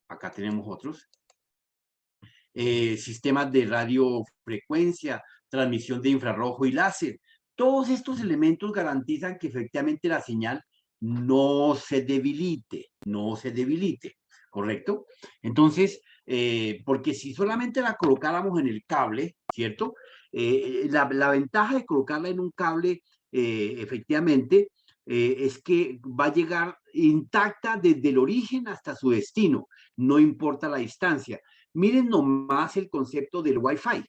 Acá tenemos otros. Sistemas de radiofrecuencia, transmisión de infrarrojo y láser. Todos estos elementos garantizan que efectivamente la señal no se debilite, ¿correcto? Entonces, porque si solamente la colocáramos en el cable, ¿cierto? La ventaja de colocarla en un cable, efectivamente, es que va a llegar intacta desde el origen hasta su destino, no importa la distancia. Miren nomás el concepto del Wi-Fi.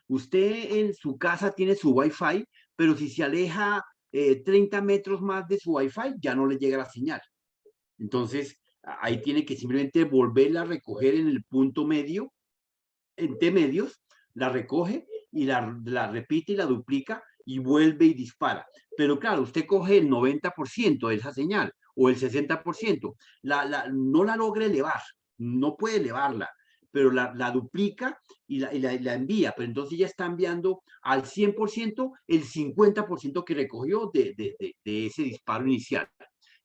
Usted en su casa tiene su Wi-Fi, pero si se aleja 30 metros más de su Wi-Fi, ya no le llega la señal. Entonces, ahí tiene que simplemente volverla a recoger en el punto medio, en T medios, la recoge y la repite y la duplica y vuelve y dispara. Pero claro, usted coge el 90% de esa señal o el 60%, no la logra elevar, no puede elevarla, pero la duplica y la envía, pero entonces ya está enviando al 100% el 50% que recogió de ese disparo inicial.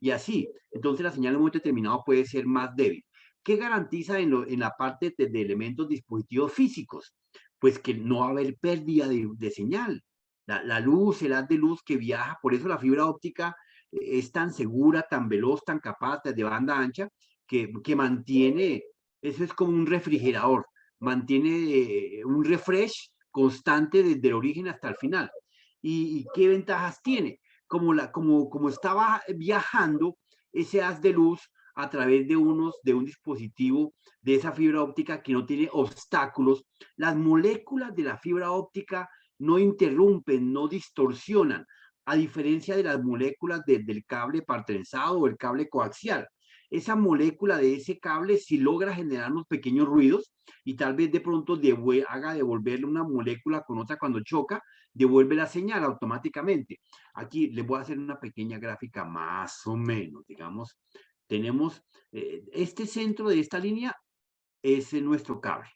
Y así, entonces la señal en un momento determinado puede ser más débil. ¿Qué garantiza en la parte de elementos dispositivos físicos? Pues que no va a haber pérdida de señal. La luz, el haz de luz que viaja, por eso la fibra óptica es tan segura, tan veloz, tan capaz, de banda ancha, que mantiene, eso es como un refrigerador, mantiene un refresh constante desde el origen hasta el final. ¿Y qué ventajas tiene? Como estaba viajando ese haz de luz a través de un dispositivo de esa fibra óptica que no tiene obstáculos, las moléculas de la fibra óptica no interrumpen, no distorsionan, a diferencia de las moléculas del cable partrenzado o el cable coaxial. Esa molécula de ese cable sí logra generar unos pequeños ruidos y tal vez de pronto haga devolverle una molécula con otra cuando choca, devuelve la señal automáticamente. Aquí les voy a hacer una pequeña gráfica más o menos, digamos. Tenemos este centro de esta línea es nuestro cable,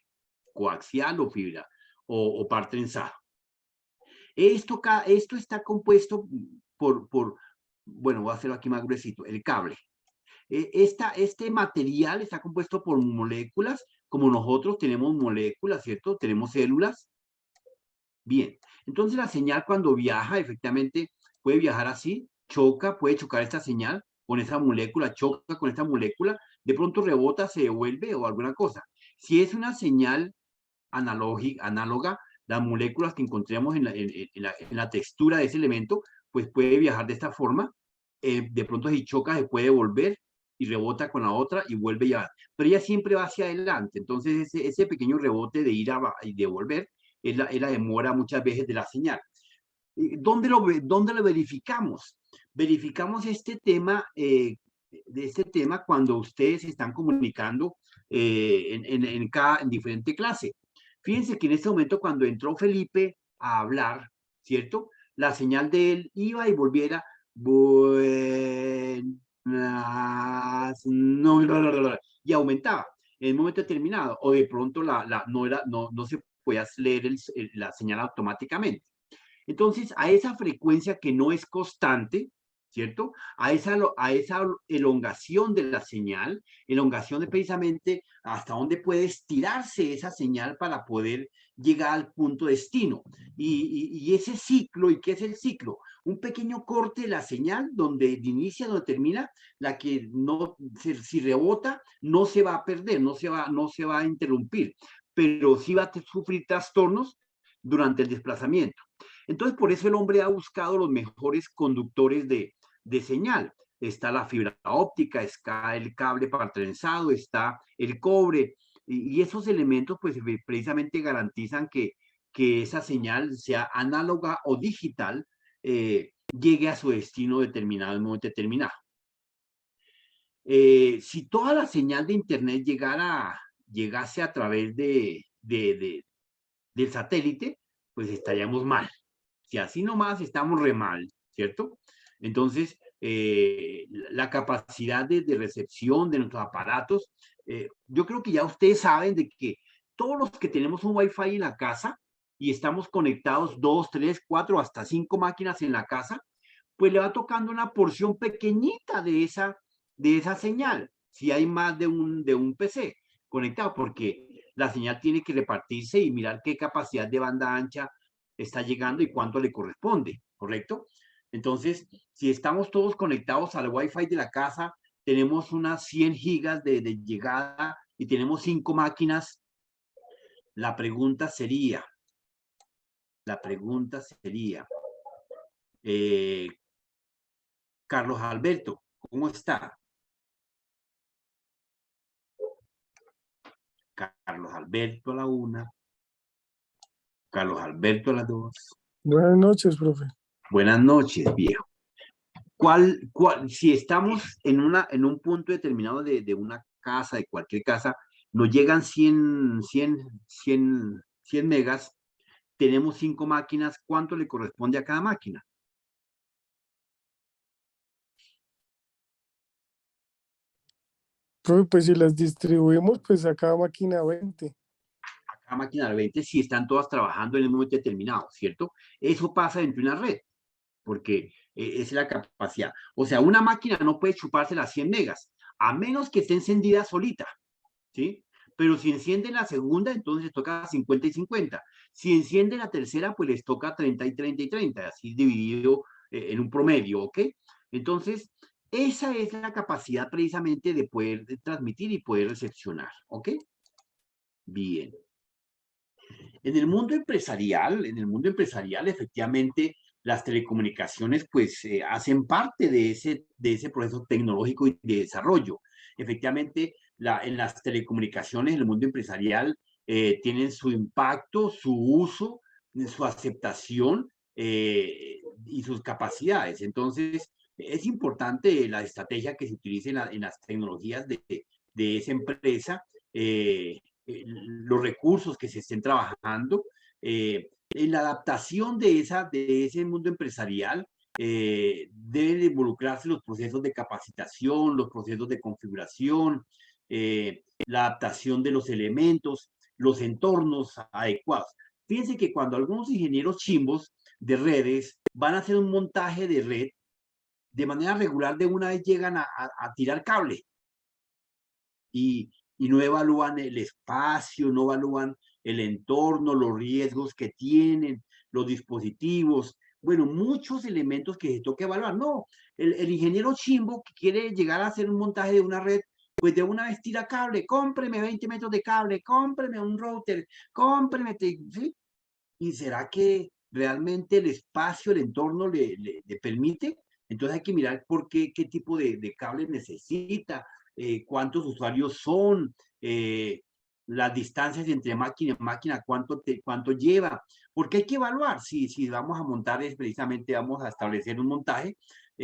coaxial o fibra o par trenzado. Esto está compuesto bueno, voy a hacerlo aquí más gruesito, el cable. Este material está compuesto por moléculas, como nosotros tenemos moléculas, ¿cierto? Tenemos células. Bien, entonces la señal cuando viaja, efectivamente, puede viajar así, puede chocar esta señal con esa molécula, choca con esta molécula, de pronto rebota, se devuelve o alguna cosa. Si es una señal análoga, las moléculas que encontremos en la textura de ese elemento, pues puede viajar de esta forma. De pronto si choca se puede devolver y rebota con la otra y vuelve ya. Pero ella siempre va hacia adelante. Entonces ese pequeño rebote de ir y devolver es la demora muchas veces de la señal. ¿Dónde lo verificamos? Verificamos este tema, cuando ustedes se están comunicando en diferente clase. Fíjense que en este momento cuando entró Felipe a hablar, ¿cierto? La señal de él iba y volviera, buenas, no, y aumentaba en un momento determinado, o de pronto no se podía leer la señal automáticamente. Entonces, a esa frecuencia que no es constante, ¿cierto? A esa elongación de la señal, elongación de precisamente hasta dónde puede estirarse esa señal para poder llegar al punto destino. Y ese ciclo, ¿y qué es el ciclo? Un pequeño corte de la señal donde inicia, donde termina, la que no, si rebota, no se va a perder, no se va a interrumpir, pero sí va a sufrir trastornos durante el desplazamiento. Entonces, por eso el hombre ha buscado los mejores conductores de señal. Está la fibra óptica, está el cable para trenzado, está el cobre, y esos elementos pues precisamente garantizan que esa señal, sea análoga o digital, llegue a su destino determinado en un momento determinado. Si toda la señal de internet llegase a través del satélite, pues estaríamos mal. Si así nomás estamos re mal, ¿cierto? Entonces, la capacidad de recepción de nuestros aparatos, yo creo que ya ustedes saben de que todos los que tenemos un Wi-Fi en la casa y estamos conectados 2, 3, 4, hasta 5 máquinas en la casa, pues le va tocando una porción pequeñita de esa señal, si hay más de un PC conectado, porque la señal tiene que repartirse y mirar qué capacidad de banda ancha está llegando y cuánto le corresponde, ¿correcto? Entonces, si estamos todos conectados al Wi-Fi de la casa, tenemos unas 100 gigas de llegada y tenemos 5 máquinas, la pregunta sería, Carlos Alberto, ¿cómo está? Carlos Alberto a la 1. Carlos Alberto a las 2. Buenas noches, profe. Buenas noches, viejo. Si estamos en un punto determinado de una casa, de cualquier casa, nos llegan 100 megas, tenemos 5 máquinas, ¿cuánto le corresponde a cada máquina? Profe, pues si las distribuimos, pues a cada máquina 20. A cada máquina 20 si están todas trabajando en el momento determinado, ¿cierto? Eso pasa dentro de una red, porque es la capacidad. O sea, una máquina no puede chuparse las 100 megas, a menos que esté encendida solita, ¿sí? Pero si enciende la segunda, entonces les toca 50 y 50. Si enciende la tercera, pues les toca 30 y 30 y 30, así dividido en un promedio, ¿ok? Entonces, esa es la capacidad precisamente de poder transmitir y poder recepcionar, ¿ok? Bien. En el mundo empresarial, efectivamente, las telecomunicaciones pues hacen parte de ese proceso tecnológico y de desarrollo. Efectivamente, en las telecomunicaciones, en el mundo empresarial, tienen su impacto, su uso, su aceptación y sus capacidades. Entonces, es importante la estrategia que se utilice en las tecnologías de esa empresa, los recursos que se estén trabajando, en la adaptación de ese mundo empresarial. Deben involucrarse los procesos de capacitación, los procesos de configuración, la adaptación de los elementos, los entornos adecuados. Fíjense que cuando algunos ingenieros chimbos de redes van a hacer un montaje de red, de manera regular de una vez llegan a tirar cable y no evalúan el espacio, no evalúan el entorno, los riesgos que tienen, los dispositivos, bueno, muchos elementos que se toca evaluar. No, el ingeniero chimbo que quiere llegar a hacer un montaje de una red, pues de una vez tira cable, cómpreme 20 metros de cable, cómpreme un router, cómpreme, ¿sí? ¿Y será que realmente el espacio, el entorno le permite? Entonces hay que mirar qué tipo de cable necesita, cuántos usuarios son, las distancias entre máquina y máquina, cuánto lleva, porque hay que evaluar si vamos a montar, precisamente vamos a establecer un montaje,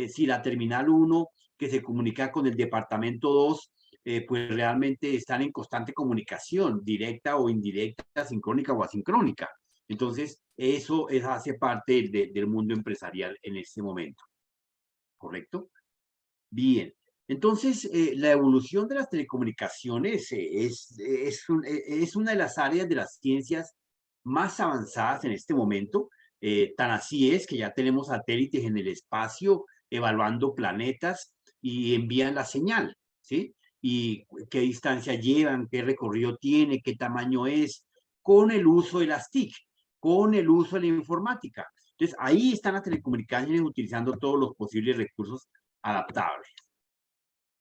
si la terminal 1 que se comunica con el departamento 2, pues realmente están en constante comunicación, directa o indirecta, sincrónica o asincrónica. Entonces, eso hace parte del mundo empresarial en este momento. ¿Correcto? Bien. Entonces, la evolución de las telecomunicaciones es una de las áreas de las ciencias más avanzadas en este momento. Tan así es que ya tenemos satélites en el espacio evaluando planetas y envían la señal, ¿sí? Y qué distancia llevan, qué recorrido tiene, qué tamaño es, con el uso de las TIC, con el uso de la informática. Entonces, ahí están las telecomunicaciones utilizando todos los posibles recursos adaptables.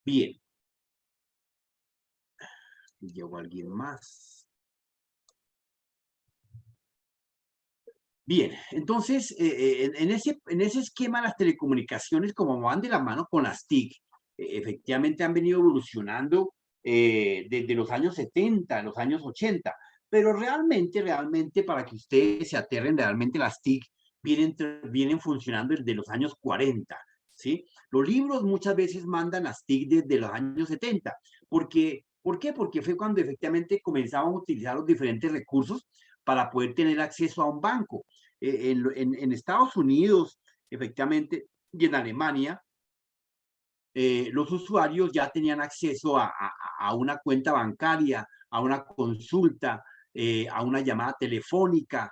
Bien. ¿Llegó alguien más? Bien, entonces, en ese esquema las telecomunicaciones, como van de la mano con las TIC, efectivamente han venido evolucionando desde los años 70, los años 80, pero realmente, para que ustedes se aterren, realmente las TIC vienen funcionando desde los años 40, ¿sí? Los libros muchas veces mandan las TIC desde los años 70. ¿Por qué? Porque fue cuando efectivamente comenzaban a utilizar los diferentes recursos para poder tener acceso a un banco. En Estados Unidos, efectivamente, y en Alemania, los usuarios ya tenían acceso a una cuenta bancaria, a una consulta, a una llamada telefónica,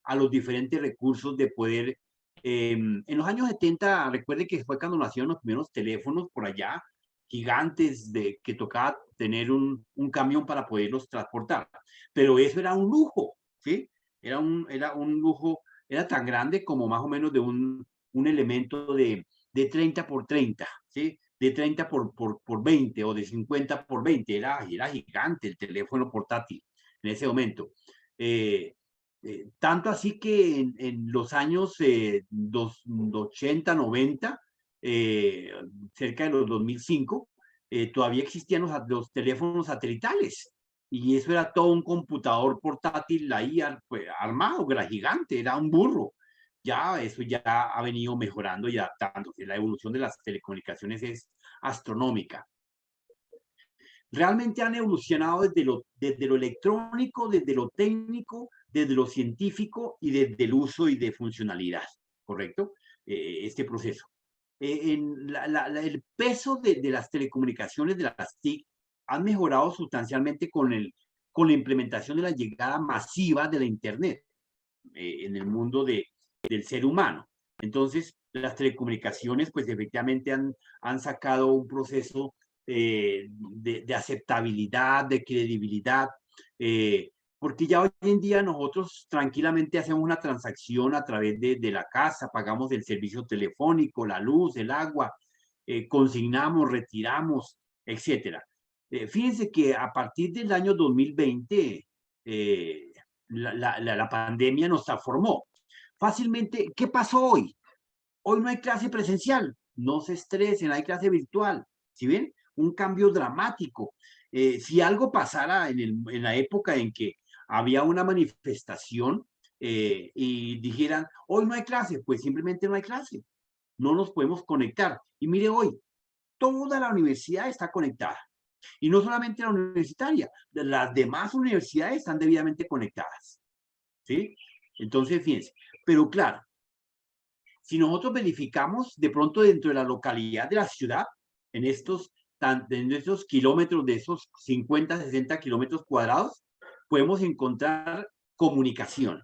a los diferentes recursos de poder. En los años 70, recuerde que fue cuando nacieron los primeros teléfonos por allá, gigantes, que tocaba tener un camión para poderlos transportar. Pero eso era un lujo, ¿sí? Era un lujo, era tan grande como más o menos de un elemento de 30 por 30, ¿sí? De 30 por 20 o de 50 por 20. Era gigante el teléfono portátil en ese momento. Tanto así que en los años 80, 90, cerca de los 2005, todavía existían los teléfonos satelitales. Y eso era todo un computador portátil ahí armado, que era gigante, era un burro. Ya eso ya ha venido mejorando y adaptándose. La evolución de las telecomunicaciones es astronómica. Realmente han evolucionado desde lo electrónico, desde lo técnico, desde lo científico y desde el uso y de funcionalidad, ¿correcto? Este proceso. El peso de las telecomunicaciones, de las TIC, han mejorado sustancialmente con la implementación de la llegada masiva de la Internet en el mundo del ser humano. Entonces, las telecomunicaciones, pues efectivamente han sacado un proceso de aceptabilidad, de credibilidad, porque ya hoy en día nosotros tranquilamente hacemos una transacción a través de la casa, pagamos el servicio telefónico, la luz, el agua, consignamos, retiramos, etcétera. Fíjense que a partir del año 2020, la pandemia nos transformó. Fácilmente, ¿qué pasó hoy? Hoy no hay clase presencial, no se estresen, hay clase virtual, ¿sí ven? Un cambio dramático. Si algo pasara en la época en que había una manifestación y dijeran, hoy no hay clase, pues simplemente no hay clase, no nos podemos conectar. Y mire hoy, toda la universidad está conectada. Y no solamente la universitaria, las demás universidades están debidamente conectadas, ¿sí? Entonces, fíjense, pero claro, si nosotros verificamos de pronto dentro de la localidad de la ciudad, en estos kilómetros, de esos 50, 60 kilómetros cuadrados, podemos encontrar comunicación.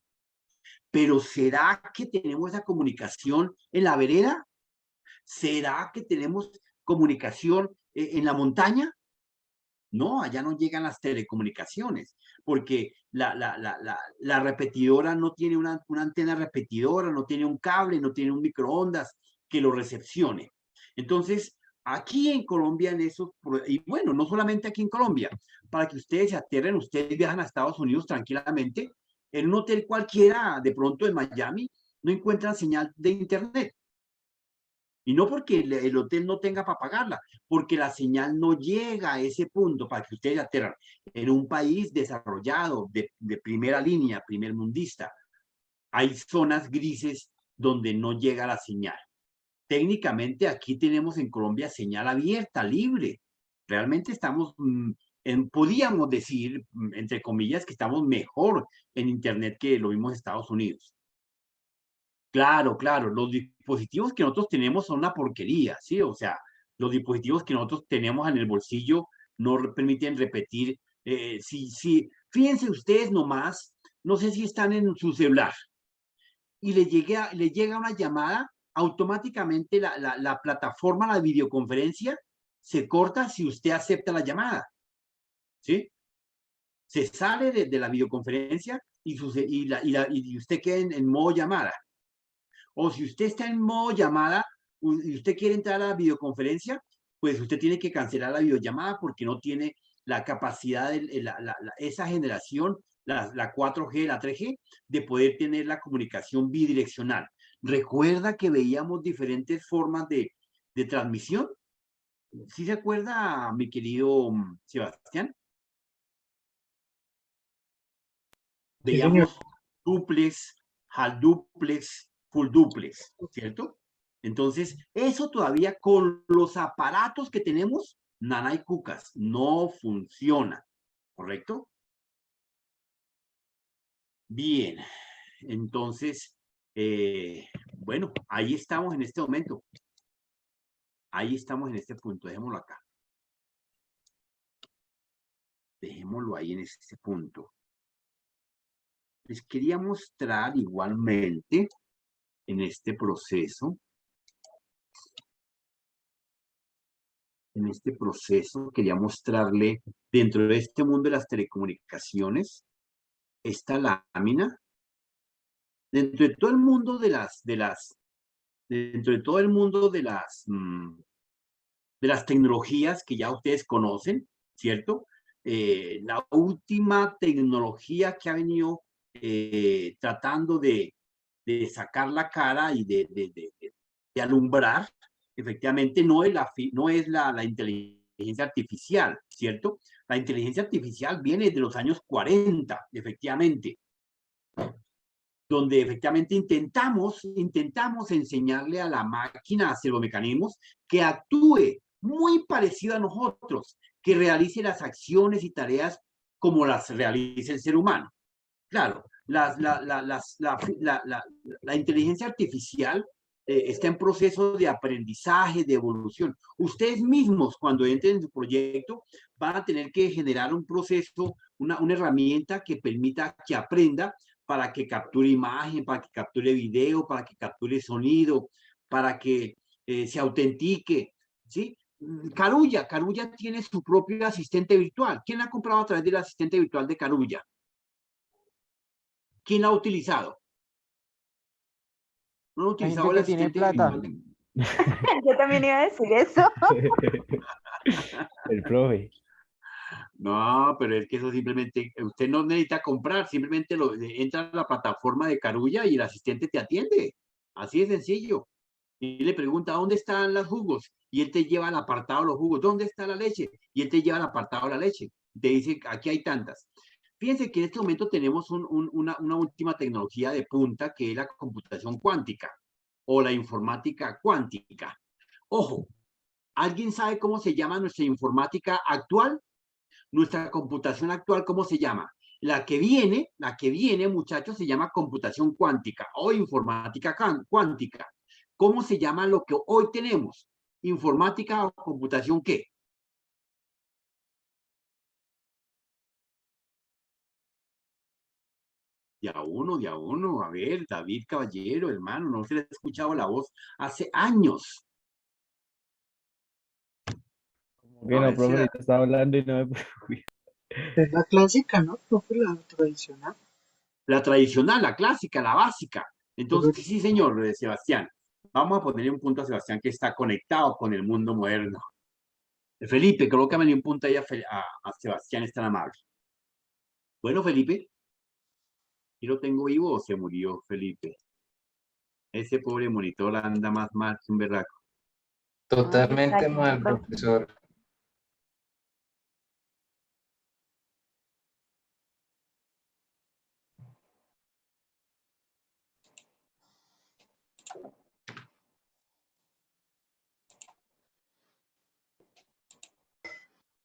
Pero ¿será que tenemos esa comunicación en la vereda? ¿Será que tenemos comunicación en la montaña? No, allá no llegan las telecomunicaciones, porque la repetidora no tiene una antena repetidora, no tiene un cable, no tiene un microondas que lo recepcione. Entonces, aquí en Colombia, y bueno, no solamente aquí en Colombia, para que ustedes se aterren, ustedes viajan a Estados Unidos tranquilamente, en un hotel cualquiera, de pronto en Miami, no encuentran señal de internet. Y no porque el hotel no tenga para pagarla, porque la señal no llega a ese punto para que ustedes aterran en un país desarrollado, de primera línea, primer mundista. Hay zonas grises donde no llega la señal. Técnicamente aquí tenemos en Colombia señal abierta, libre. Realmente estamos, podríamos decir, entre comillas, que estamos mejor en Internet que lo mismos Estados Unidos. Claro, claro, los dispositivos que nosotros tenemos son una porquería, ¿sí? O sea, los dispositivos que nosotros tenemos en el bolsillo no permiten repetir. Fíjense ustedes nomás, no sé si están en su celular y le llega una llamada, automáticamente la plataforma, la videoconferencia, se corta si usted acepta la llamada, ¿sí? Se sale de la videoconferencia y usted queda en modo llamada. O si usted está en modo llamada y usted quiere entrar a la videoconferencia, pues usted tiene que cancelar la videollamada porque no tiene la capacidad de esa generación, la 4G, la 3G, de poder tener la comunicación bidireccional. ¿Recuerda que veíamos diferentes formas de transmisión? ¿Sí se acuerda, mi querido Sebastián? Veíamos duplex, half duplex, full duplex, ¿cierto? Entonces, eso todavía con los aparatos que tenemos, nana y cucas, no funciona, ¿correcto? Bien, entonces, bueno, ahí estamos en este momento. Ahí estamos en este punto, dejémoslo acá. Dejémoslo ahí en este punto. Les quería mostrar igualmente en este proceso, quería mostrarle dentro de este mundo de las telecomunicaciones, esta lámina, dentro de todo el mundo de las tecnologías que ya ustedes conocen, ¿cierto? La última tecnología que ha venido tratando de sacar la cara y de alumbrar, efectivamente no es la inteligencia artificial, ¿cierto? La inteligencia artificial viene de los años 40, efectivamente, donde efectivamente intentamos enseñarle a la máquina, a hacer los mecanismos, que actúe muy parecido a nosotros, que realice las acciones y tareas como las realiza el ser humano. Claro, la inteligencia artificial está en proceso de aprendizaje, de evolución. Ustedes mismos, cuando entren en su proyecto, van a tener que generar un proceso, una herramienta que permita que aprenda para que capture imagen, para que capture video, para que capture sonido, para que se autentique, ¿sí? Carulla tiene su propio asistente virtual. ¿Quién ha comprado a través del asistente virtual de Carulla? ¿Quién la ha utilizado? ¿No ha utilizado el tiene asistente plata. virtual? Yo también iba a decir eso. El profe. No, pero es que eso simplemente, usted no necesita comprar, simplemente entra a la plataforma de Carulla y el asistente te atiende. Así de sencillo. Y le pregunta, ¿dónde están los jugos? Y él te lleva al apartado de los jugos. ¿Dónde está la leche? Y él te lleva al apartado de la leche. Te dice, aquí hay tantas. Fíjense que en este momento tenemos una última tecnología de punta que es la computación cuántica o la informática cuántica. Ojo, ¿alguien sabe cómo se llama nuestra informática actual? Nuestra computación actual, ¿cómo se llama? La que viene, muchachos, se llama computación cuántica o informática cuántica. ¿Cómo se llama lo que hoy tenemos? ¿Informática o computación qué? De a uno. A ver, David Caballero, hermano, no se le ha escuchado la voz hace años. Que no, profe, ahorita estaba hablando y no me fui. Es la clásica, ¿no? Profe, la tradicional. La tradicional, la clásica, la básica. Entonces, sí, señor Sebastián. Vamos a ponerle un punto a Sebastián que está conectado con el mundo moderno. Felipe, colócame un punto ahí a Sebastián, es tan amable. Bueno, Felipe. ¿Y lo tengo vivo o se murió Felipe? Ese pobre monitor anda más mal que un berraco. Totalmente Exacto, mal, profe. profesor.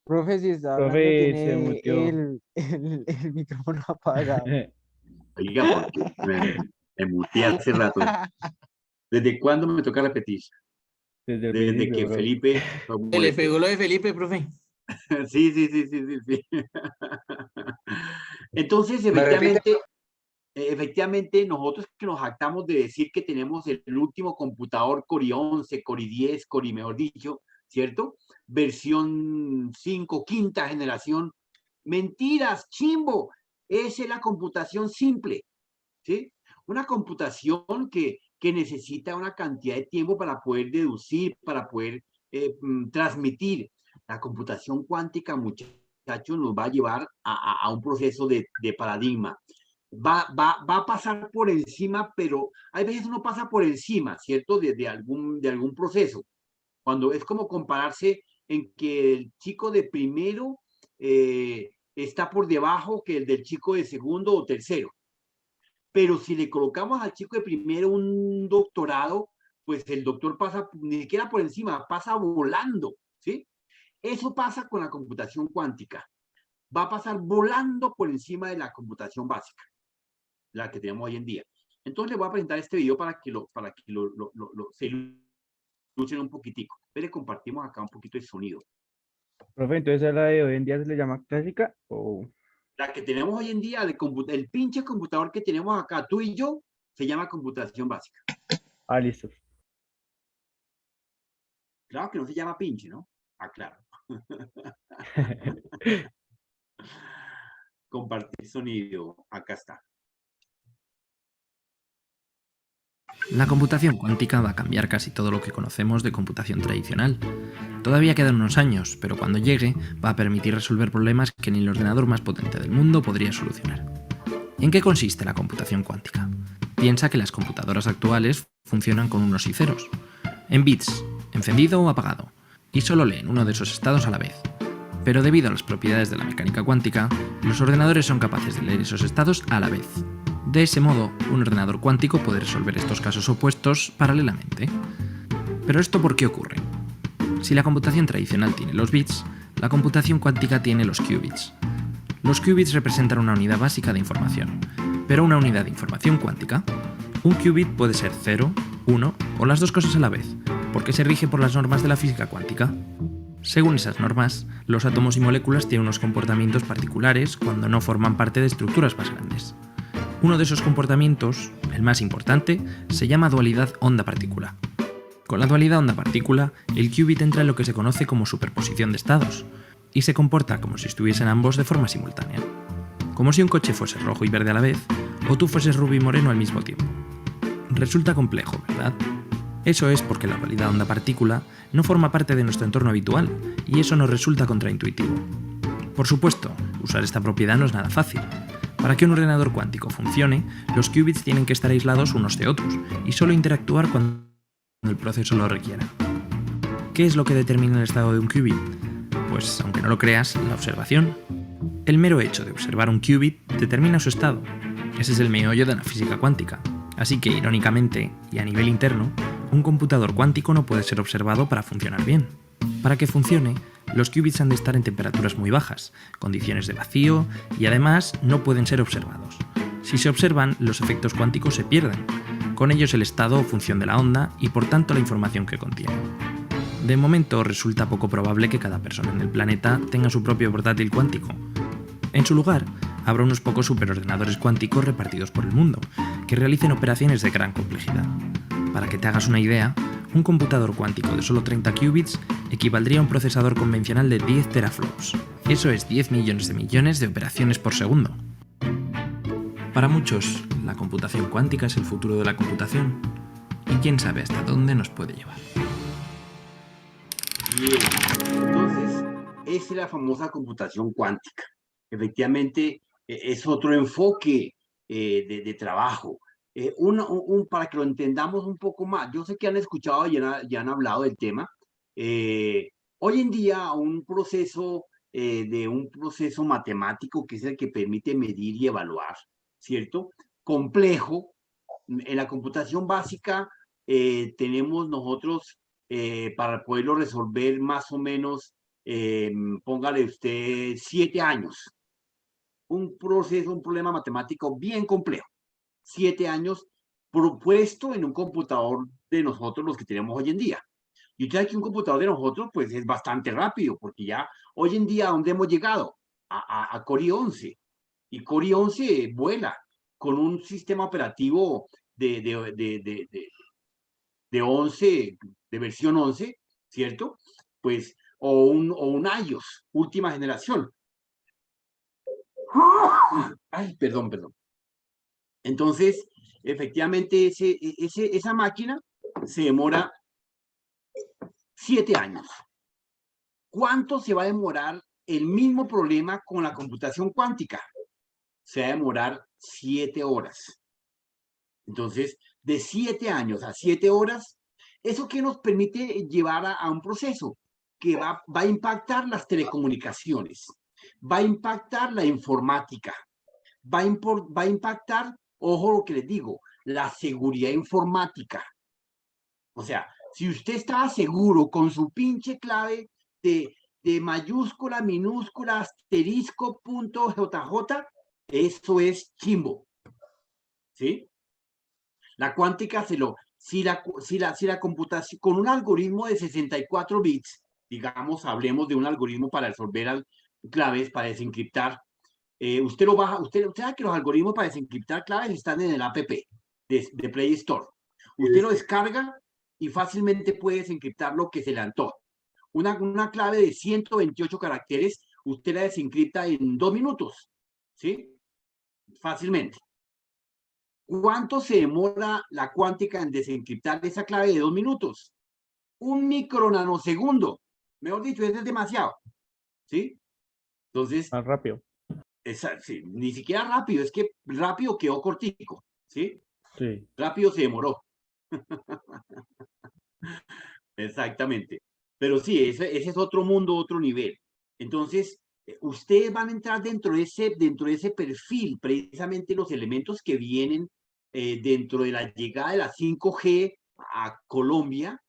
Profe, si está hablando, Profe, se tiene muteó. el micrófono apagado. Oiga, porque me muteé hace rato. ¿Desde cuándo me toca repetir? Desde el Desde principio, que bro. Felipe fue Se le molesto. pegó lo de Felipe, profe. Sí, sí, sí, sí, sí, sí. Entonces, ¿Me repite? efectivamente, nosotros que nos jactamos de decir que tenemos el último computador Core 11, Core 10, Core, mejor dicho, ¿cierto? Versión 5, quinta generación. Mentiras, chimbo. Esa es la computación simple, ¿sí? Una computación que necesita una cantidad de tiempo para poder deducir, para poder transmitir. La computación cuántica, muchachos, nos va a llevar a un proceso de paradigma. Va a pasar por encima, pero hay veces uno pasa por encima, ¿cierto? De algún proceso. Cuando es como compararse en que el chico de primero está por debajo que el del chico de segundo o tercero. Pero si le colocamos al chico de primero un doctorado, pues el doctor pasa ni siquiera por encima, pasa volando, ¿sí? Eso pasa con la computación cuántica. Va a pasar volando por encima de la computación básica, la que tenemos hoy en día. Entonces les voy a presentar este video para que se ilustren un poquitico. Pero compartimos acá un poquito de sonido. Profe, entonces a la de hoy en día se le llama clásica o... La que tenemos hoy en día, el pinche computador que tenemos acá, tú y yo, se llama computación básica. Ah, listo. Claro que no se llama pinche, ¿no? Ah, claro. Compartir sonido. Acá está. La computación cuántica va a cambiar casi todo lo que conocemos de computación tradicional. Todavía quedan unos años, pero cuando llegue va a permitir resolver problemas que ni el ordenador más potente del mundo podría solucionar. ¿En qué consiste la computación cuántica? Piensa que las computadoras actuales funcionan con unos y ceros, en bits, encendido o apagado, y solo leen uno de esos estados a la vez. Pero debido a las propiedades de la mecánica cuántica, los ordenadores son capaces de leer esos estados a la vez. De ese modo, un ordenador cuántico puede resolver estos casos opuestos paralelamente. ¿Pero esto por qué ocurre? Si la computación tradicional tiene los bits, la computación cuántica tiene los qubits. Los qubits representan una unidad básica de información, pero una unidad de información cuántica. Un qubit puede ser 0, 1 o las dos cosas a la vez, porque se rige por las normas de la física cuántica. Según esas normas, los átomos y moléculas tienen unos comportamientos particulares cuando no forman parte de estructuras más grandes. Uno de esos comportamientos, el más importante, se llama dualidad onda-partícula. Con la dualidad onda-partícula, el qubit entra en lo que se conoce como superposición de estados, y se comporta como si estuviesen ambos de forma simultánea. Como si un coche fuese rojo y verde a la vez, o tú fueses rubio y moreno al mismo tiempo. Resulta complejo, ¿verdad? Eso es porque la dualidad onda-partícula no forma parte de nuestro entorno habitual, y eso nos resulta contraintuitivo. Por supuesto, usar esta propiedad no es nada fácil. Para que un ordenador cuántico funcione, los qubits tienen que estar aislados unos de otros y solo interactuar cuando el proceso lo requiera. ¿Qué es lo que determina el estado de un qubit? Pues, aunque no lo creas, la observación. El mero hecho de observar un qubit determina su estado. Ese es el meollo de la física cuántica. Así que, irónicamente, y a nivel interno, un computador cuántico no puede ser observado para funcionar bien. Para que funcione, los qubits han de estar en temperaturas muy bajas, condiciones de vacío y además no pueden ser observados. Si se observan, los efectos cuánticos se pierden, con ellos el estado o función de la onda y por tanto la información que contiene. De momento resulta poco probable que cada persona en el planeta tenga su propio portátil cuántico. En su lugar, habrá unos pocos superordenadores cuánticos repartidos por el mundo, que realicen operaciones de gran complejidad. Para que te hagas una idea, un computador cuántico de solo 30 qubits equivaldría a un procesador convencional de 10 teraflops. Eso es 10 millones de operaciones por segundo. Para muchos, la computación cuántica es el futuro de la computación, y quién sabe hasta dónde nos puede llevar. Bien, entonces, esa es la famosa computación cuántica. Efectivamente, es otro enfoque de trabajo. Para que lo entendamos un poco más, yo sé que han escuchado y han hablado del tema, Hoy en día un proceso matemático que es el que permite medir y evaluar, ¿cierto? Complejo. En la computación básica tenemos nosotros para poderlo resolver más o menos, póngale usted 7 años. Un problema matemático bien complejo. 7 años propuesto en un computador de nosotros, los que tenemos hoy en día. Y usted sabe que un computador de nosotros, pues, es bastante rápido, porque ya hoy en día, ¿a dónde hemos llegado? A Core i11. Y Core i11 vuela con un sistema operativo de 11, de versión 11, ¿cierto? Pues, o un iOS, última generación. Ay, perdón. Entonces, efectivamente, esa máquina se demora 7 años. ¿Cuánto se va a demorar el mismo problema con la computación cuántica? Se va a demorar 7 horas. Entonces, de 7 años a 7 horas, ¿eso qué nos permite llevar a un proceso? Que va a impactar las telecomunicaciones, va a impactar la informática, va a impactar, ojo lo que les digo, la seguridad informática. O sea, si usted estaba seguro con su pinche clave de mayúscula, minúscula, asterisco, punto, JJ, eso es chimbo. ¿Sí? La cuántica si la computación, con un algoritmo de 64 bits, digamos, hablemos de un algoritmo para resolver claves, para desencriptar, usted lo baja, usted sabe que los algoritmos para desencriptar claves están en el app de Play Store. Usted lo descarga y fácilmente puede desencriptar lo que se le antoja. Una clave de 128 caracteres, usted la desencripta en 2 minutos, ¿sí? Fácilmente. ¿Cuánto se demora la cuántica en desencriptar esa clave de 2 minutos? 1 micronanosegundo. Mejor dicho, eso es demasiado, ¿sí? Entonces... Más rápido. Sí, ni siquiera rápido, es que rápido quedó cortico, ¿sí? Sí. Rápido se demoró. Exactamente. Pero sí, ese es otro mundo, otro nivel. Entonces, ustedes van a entrar dentro de ese perfil, precisamente los elementos que vienen dentro de la llegada de la 5G a Colombia.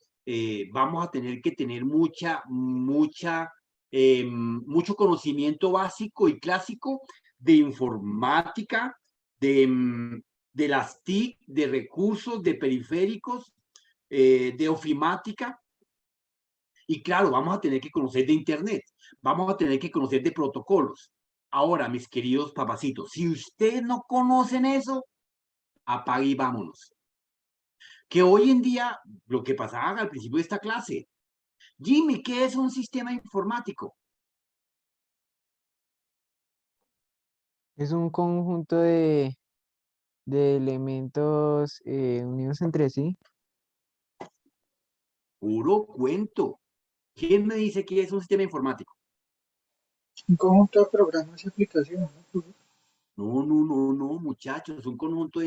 Vamos a tener que tener mucho conocimiento básico y clásico de informática, de las TIC, de recursos, de periféricos, de ofimática. Y claro, vamos a tener que conocer de Internet, vamos a tener que conocer de protocolos. Ahora, mis queridos papacitos, si ustedes no conocen eso, apague y vámonos. Que hoy en día, lo que pasaba al principio de esta clase, Jimmy, ¿qué es un sistema informático? Es un conjunto de elementos unidos entre sí. Puro cuento. ¿Quién me dice que es un sistema informático? Un conjunto de programas y aplicaciones, ¿no? No, muchachos, un conjunto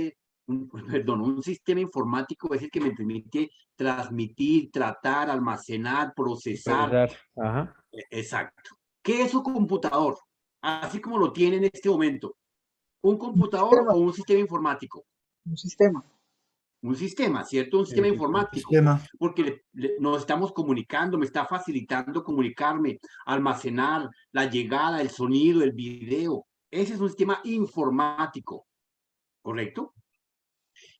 un sistema informático es el que me permite transmitir, tratar, almacenar, procesar. Ajá. Exacto. ¿Qué es un computador? Así como lo tiene en este momento. ¿Un computador o un sistema informático? Un sistema. Un sistema, ¿cierto? Un sistema informático. Porque nos estamos comunicando, me está facilitando comunicarme, almacenar la llegada, el sonido, el video. Ese es un sistema informático, ¿correcto?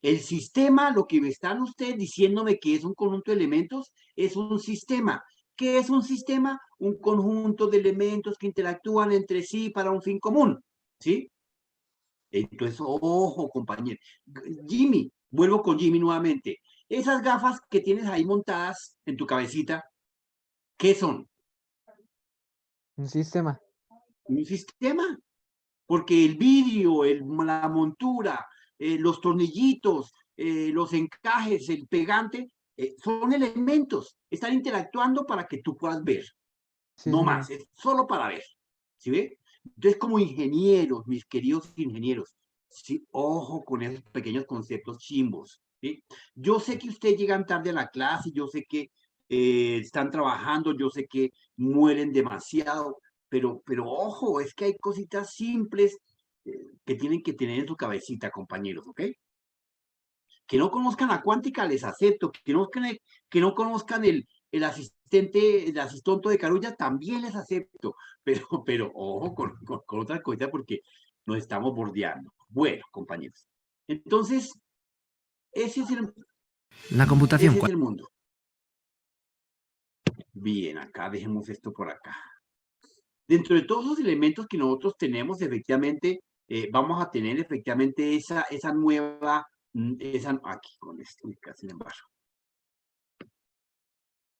El sistema, lo que me están ustedes diciéndome que es un conjunto de elementos, es un sistema. ¿Qué es un sistema? Un conjunto de elementos que interactúan entre sí para un fin común, ¿sí? Entonces, ojo, compañero. Jimmy, vuelvo con Jimmy nuevamente. Esas gafas que tienes ahí montadas en tu cabecita, ¿qué son? Un sistema. Un sistema. Porque el vidrio, la montura, los tornillitos, los encajes, el pegante, son elementos. Están interactuando para que tú puedas ver. Sí, No señor. más, es solo para ver. ¿Sí ve? Entonces, como ingenieros, mis queridos ingenieros, sí, ojo con esos pequeños conceptos chimbos. ¿Sí? Yo sé que ustedes llegan tarde a la clase, yo sé que están trabajando, yo sé que mueren demasiado, pero ojo, es que hay cositas simples que tienen que tener en su cabecita, compañeros, ¿ok? Que no conozcan la cuántica, les acepto. Que no conozcan el asistente, el asistonto de Carulla, también les acepto. Pero ojo con otra cosa porque nos estamos bordeando. Bueno, compañeros. Entonces, ese es La computación ese es el mundo. Bien, acá dejemos esto por acá. Dentro de todos los elementos que nosotros tenemos, efectivamente, vamos a tener efectivamente esa nueva, aquí con esto, casi me embarro.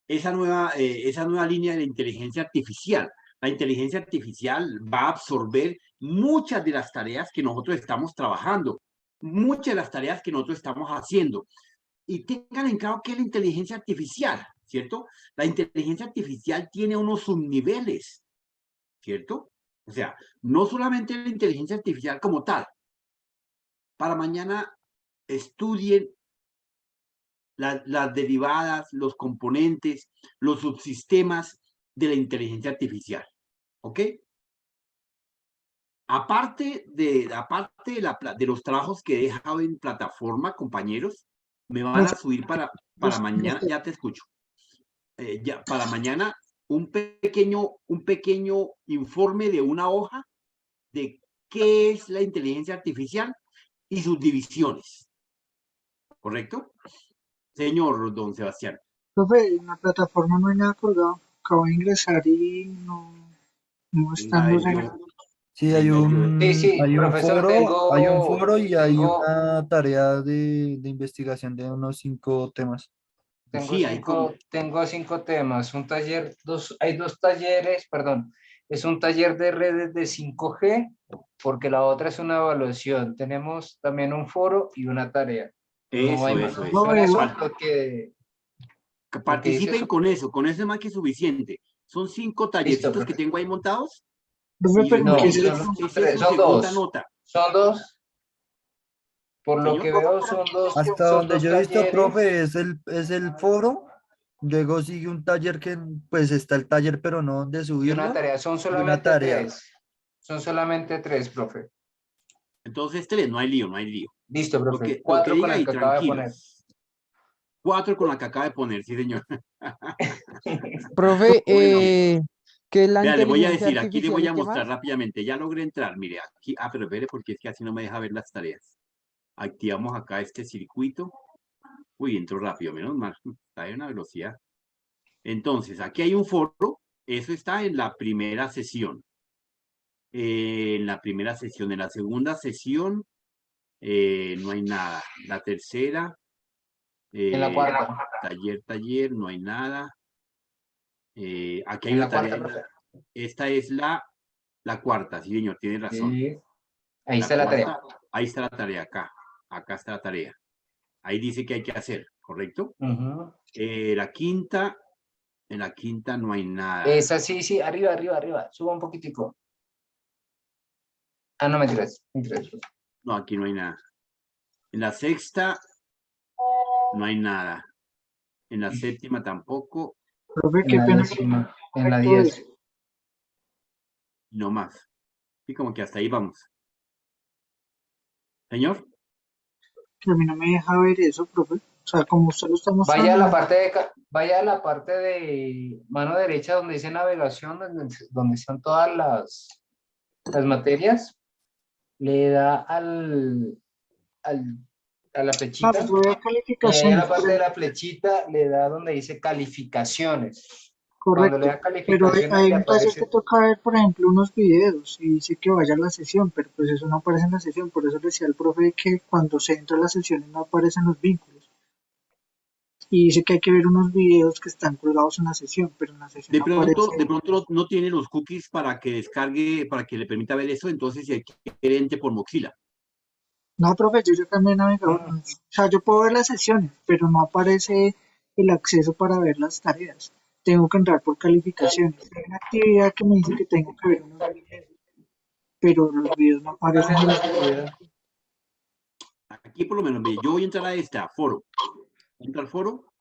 Esa nueva línea de la inteligencia artificial. La inteligencia artificial va a absorber muchas de las tareas que nosotros estamos trabajando, muchas de las tareas que nosotros estamos haciendo. Y tengan en claro que es la inteligencia artificial, ¿cierto? La inteligencia artificial tiene unos subniveles, ¿cierto? O sea, no solamente la inteligencia artificial como tal. Para mañana estudien las derivadas, los componentes, los subsistemas de la inteligencia artificial, ¿ok? Aparte de los trabajos que he dejado en plataforma, compañeros, me van a subir para mañana, ya te escucho, para mañana un pequeño informe de una hoja de qué es la inteligencia artificial y sus divisiones, ¿correcto? Señor don Sebastián. Profe, en la plataforma no hay nada colgado. Acabo de ingresar y no está. Sí, hay un, hay un profesor, foro y hay una tarea de investigación de unos 5 temas. Tengo 5 temas. Un taller, hay 2 talleres, perdón. Es un taller de redes de 5G, porque la otra es una evaluación. Tenemos también un foro y una tarea. Participen con eso es más que suficiente. Son 5 tallercitos que tengo ahí montados. Son 2. Por lo que veo son 2. Hasta donde yo he visto, profe, es el foro. Luego sigue un taller que, pues está el taller, pero no donde subirlo. Y una tarea, son solamente 3. Son solamente 3, profe. Entonces 3, no hay lío. Listo, profe. 4 con el que acaba de poner. 4 con la que acaba de poner, sí, señor. Profe, que la Vea, le voy a inteligencia decir, aquí le voy a artificial y qué mostrar más. rápidamente. Ya logré entrar, mire, aquí, pero espere, porque es que así no me deja ver las tareas. Activamos acá este circuito. Uy, entró rápido, menos mal. Está en una velocidad. Entonces, aquí hay un foro. Eso está en la primera sesión. En la segunda sesión, no hay nada. La tercera. En la cuarta. Taller, no hay nada. Aquí hay una tarea. Esta es la cuarta, sí, señor, tiene razón. Sí. Ahí está la tarea. Ahí está la tarea, acá. Acá está la tarea. Ahí dice que hay que hacer, ¿correcto? La quinta, en la quinta no hay nada. Esa sí, arriba. Suba un poquitico. Ah, no, mentiras. No, aquí no hay nada. En la sexta, no hay nada. En la séptima tampoco. Profe, qué pena. En la 10. No más. Y como que hasta ahí vamos. Señor. Que a mí no me deja ver eso, profe. O sea, como usted lo está mostrando. Vaya a la parte de mano derecha donde dice navegación, donde están todas las materias. Le da a la flechita. Calificaciones. En la parte de la flechita le da donde dice calificaciones. Correcto, Le da pero hay un taller que toca ver, por ejemplo, unos videos y dice que vaya a la sesión, pero pues eso no aparece en la sesión, por eso decía el profe que cuando se entra a las sesiones no aparecen los vínculos. Y dice que hay que ver unos videos que están colgados en la sesión, pero en la sesión de pronto no tiene los cookies para que descargue, para que le permita ver eso, entonces hay que entre por Mozilla. No, profe, yo también navegador. O sea, yo puedo ver las sesiones, pero no aparece el acceso para ver las tareas. Tengo que entrar por calificaciones. Hay una actividad que me dice que tengo que ver unos videos, pero los videos no aparecen en las videos. Aquí por lo menos, yo voy a entrar a esta, foro. Entra al foro.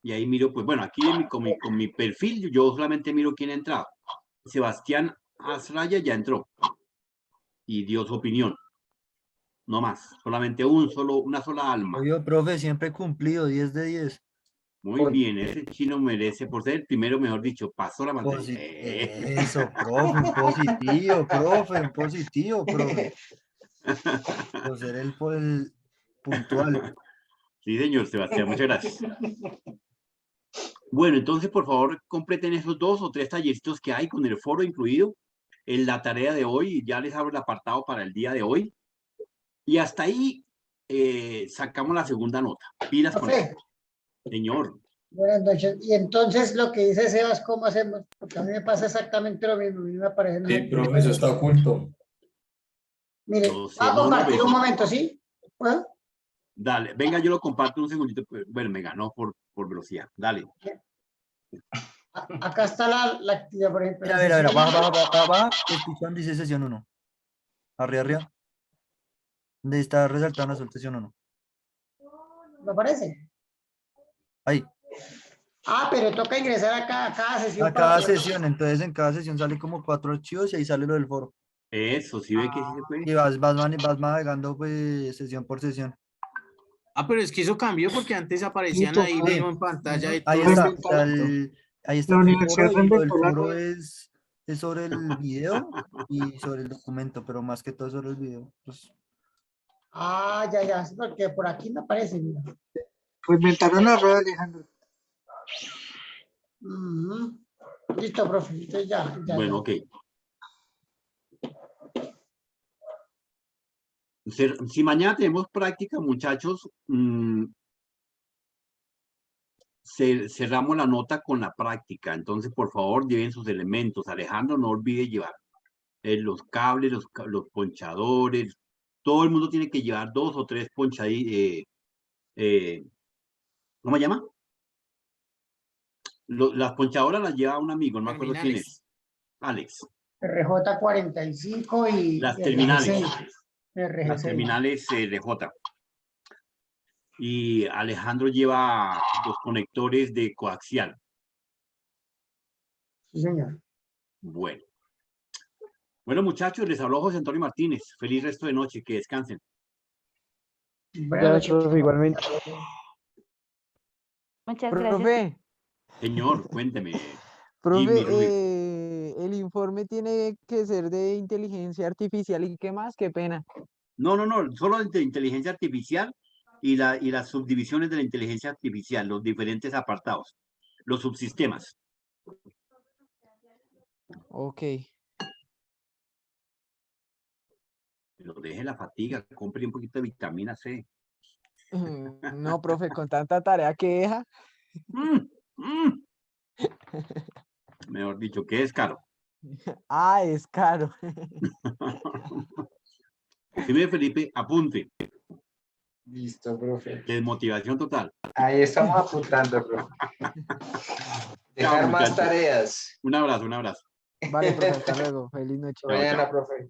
Y ahí miro, pues bueno, aquí con mi perfil, yo solamente miro quién ha entrado. Sebastián Azraya ya entró y dio su opinión. No más, solamente una sola alma. Oye, profe, siempre cumplido, 10 de 10. Muy bien, ese chino merece, por ser el primero, mejor dicho, pasó la materia. Eso, profe, en positivo, profe, en positivo, profe. Por ser el puntual. Sí, señor Sebastián, muchas gracias. Bueno, entonces, por favor, completen esos 2 o 3 tallercitos que hay con el foro incluido en la tarea de hoy. Ya les abro el apartado para el día de hoy. Y hasta ahí sacamos la segunda nota. Pilas con eso. Señor. Buenas noches. Y entonces lo que dice Sebas, ¿cómo hacemos? Porque a mí me pasa exactamente lo mismo. A mí me aparece. Sí, profe, eso está oculto. Mire, No sé, va a no lo compartir veo. un momento, ¿sí? ¿Puedo? Dale, venga, yo lo comparto un segundito. Bueno, me ganó por velocidad. Dale. Acá está la actividad, por ejemplo. Mira, baja. Escuchando, dice sesión 1. Arriba. ¿Dónde está resaltando azul sesión 1? ¿Me aparece? Ahí. Ah, pero toca ingresar a cada sesión. A cada sesión, entonces en cada sesión sale como 4 archivos y ahí sale lo del foro. Eso, sí ve que sí se puede. Y vas navegando pues sesión por sesión. Ah, pero es que eso cambió porque antes aparecían ahí mismo en pantalla y todo. Ahí está, ahí está La el universidad foro, y lo del reinventó la foro rueda. es sobre el video y sobre el documento, pero más que todo sobre el video. Pues, Ah, ya, sí, porque por aquí me aparece, mira. Pues inventaron la rueda, Alejandro. Ujú. Listo, profe. Entonces ya. Bueno, ok. Si mañana tenemos práctica, muchachos, cerramos la nota con la práctica. Entonces, por favor, lleven sus elementos. Alejandro, no olvide llevar los cables, los ponchadores. Todo el mundo tiene que llevar 2 o 3 ponchadores. ¿Cómo se llama? Las ponchadoras las lleva un amigo, no me acuerdo quién es. Alex. RJ45 y Las terminales. RG6. Las terminales RJ. Y Alejandro lleva los conectores de coaxial. Sí, señor. Bueno. Bueno, muchachos, les habló José Antonio Martínez. Feliz resto de noche, que descansen. Buenas noches. Igualmente. Muchas Profe, gracias. Señor, cuénteme. profe, Jimmy Rubio. el informe tiene que ser de inteligencia artificial y qué más, qué pena. No, solo de inteligencia artificial y las subdivisiones de la inteligencia artificial, los diferentes apartados, los subsistemas. Ok. Pero deje la fatiga, compre un poquito de vitamina C. No, profe, con tanta tarea que deja. Mejor dicho, que es caro. Ah, es caro. Dime, Felipe, apunte. Listo, profe. Desmotivación total. Ahí estamos apuntando, profe. Dejar Chao, más muchachos. tareas. Un abrazo. Vale, profe, hasta luego. Feliz noche. Mañana, profe.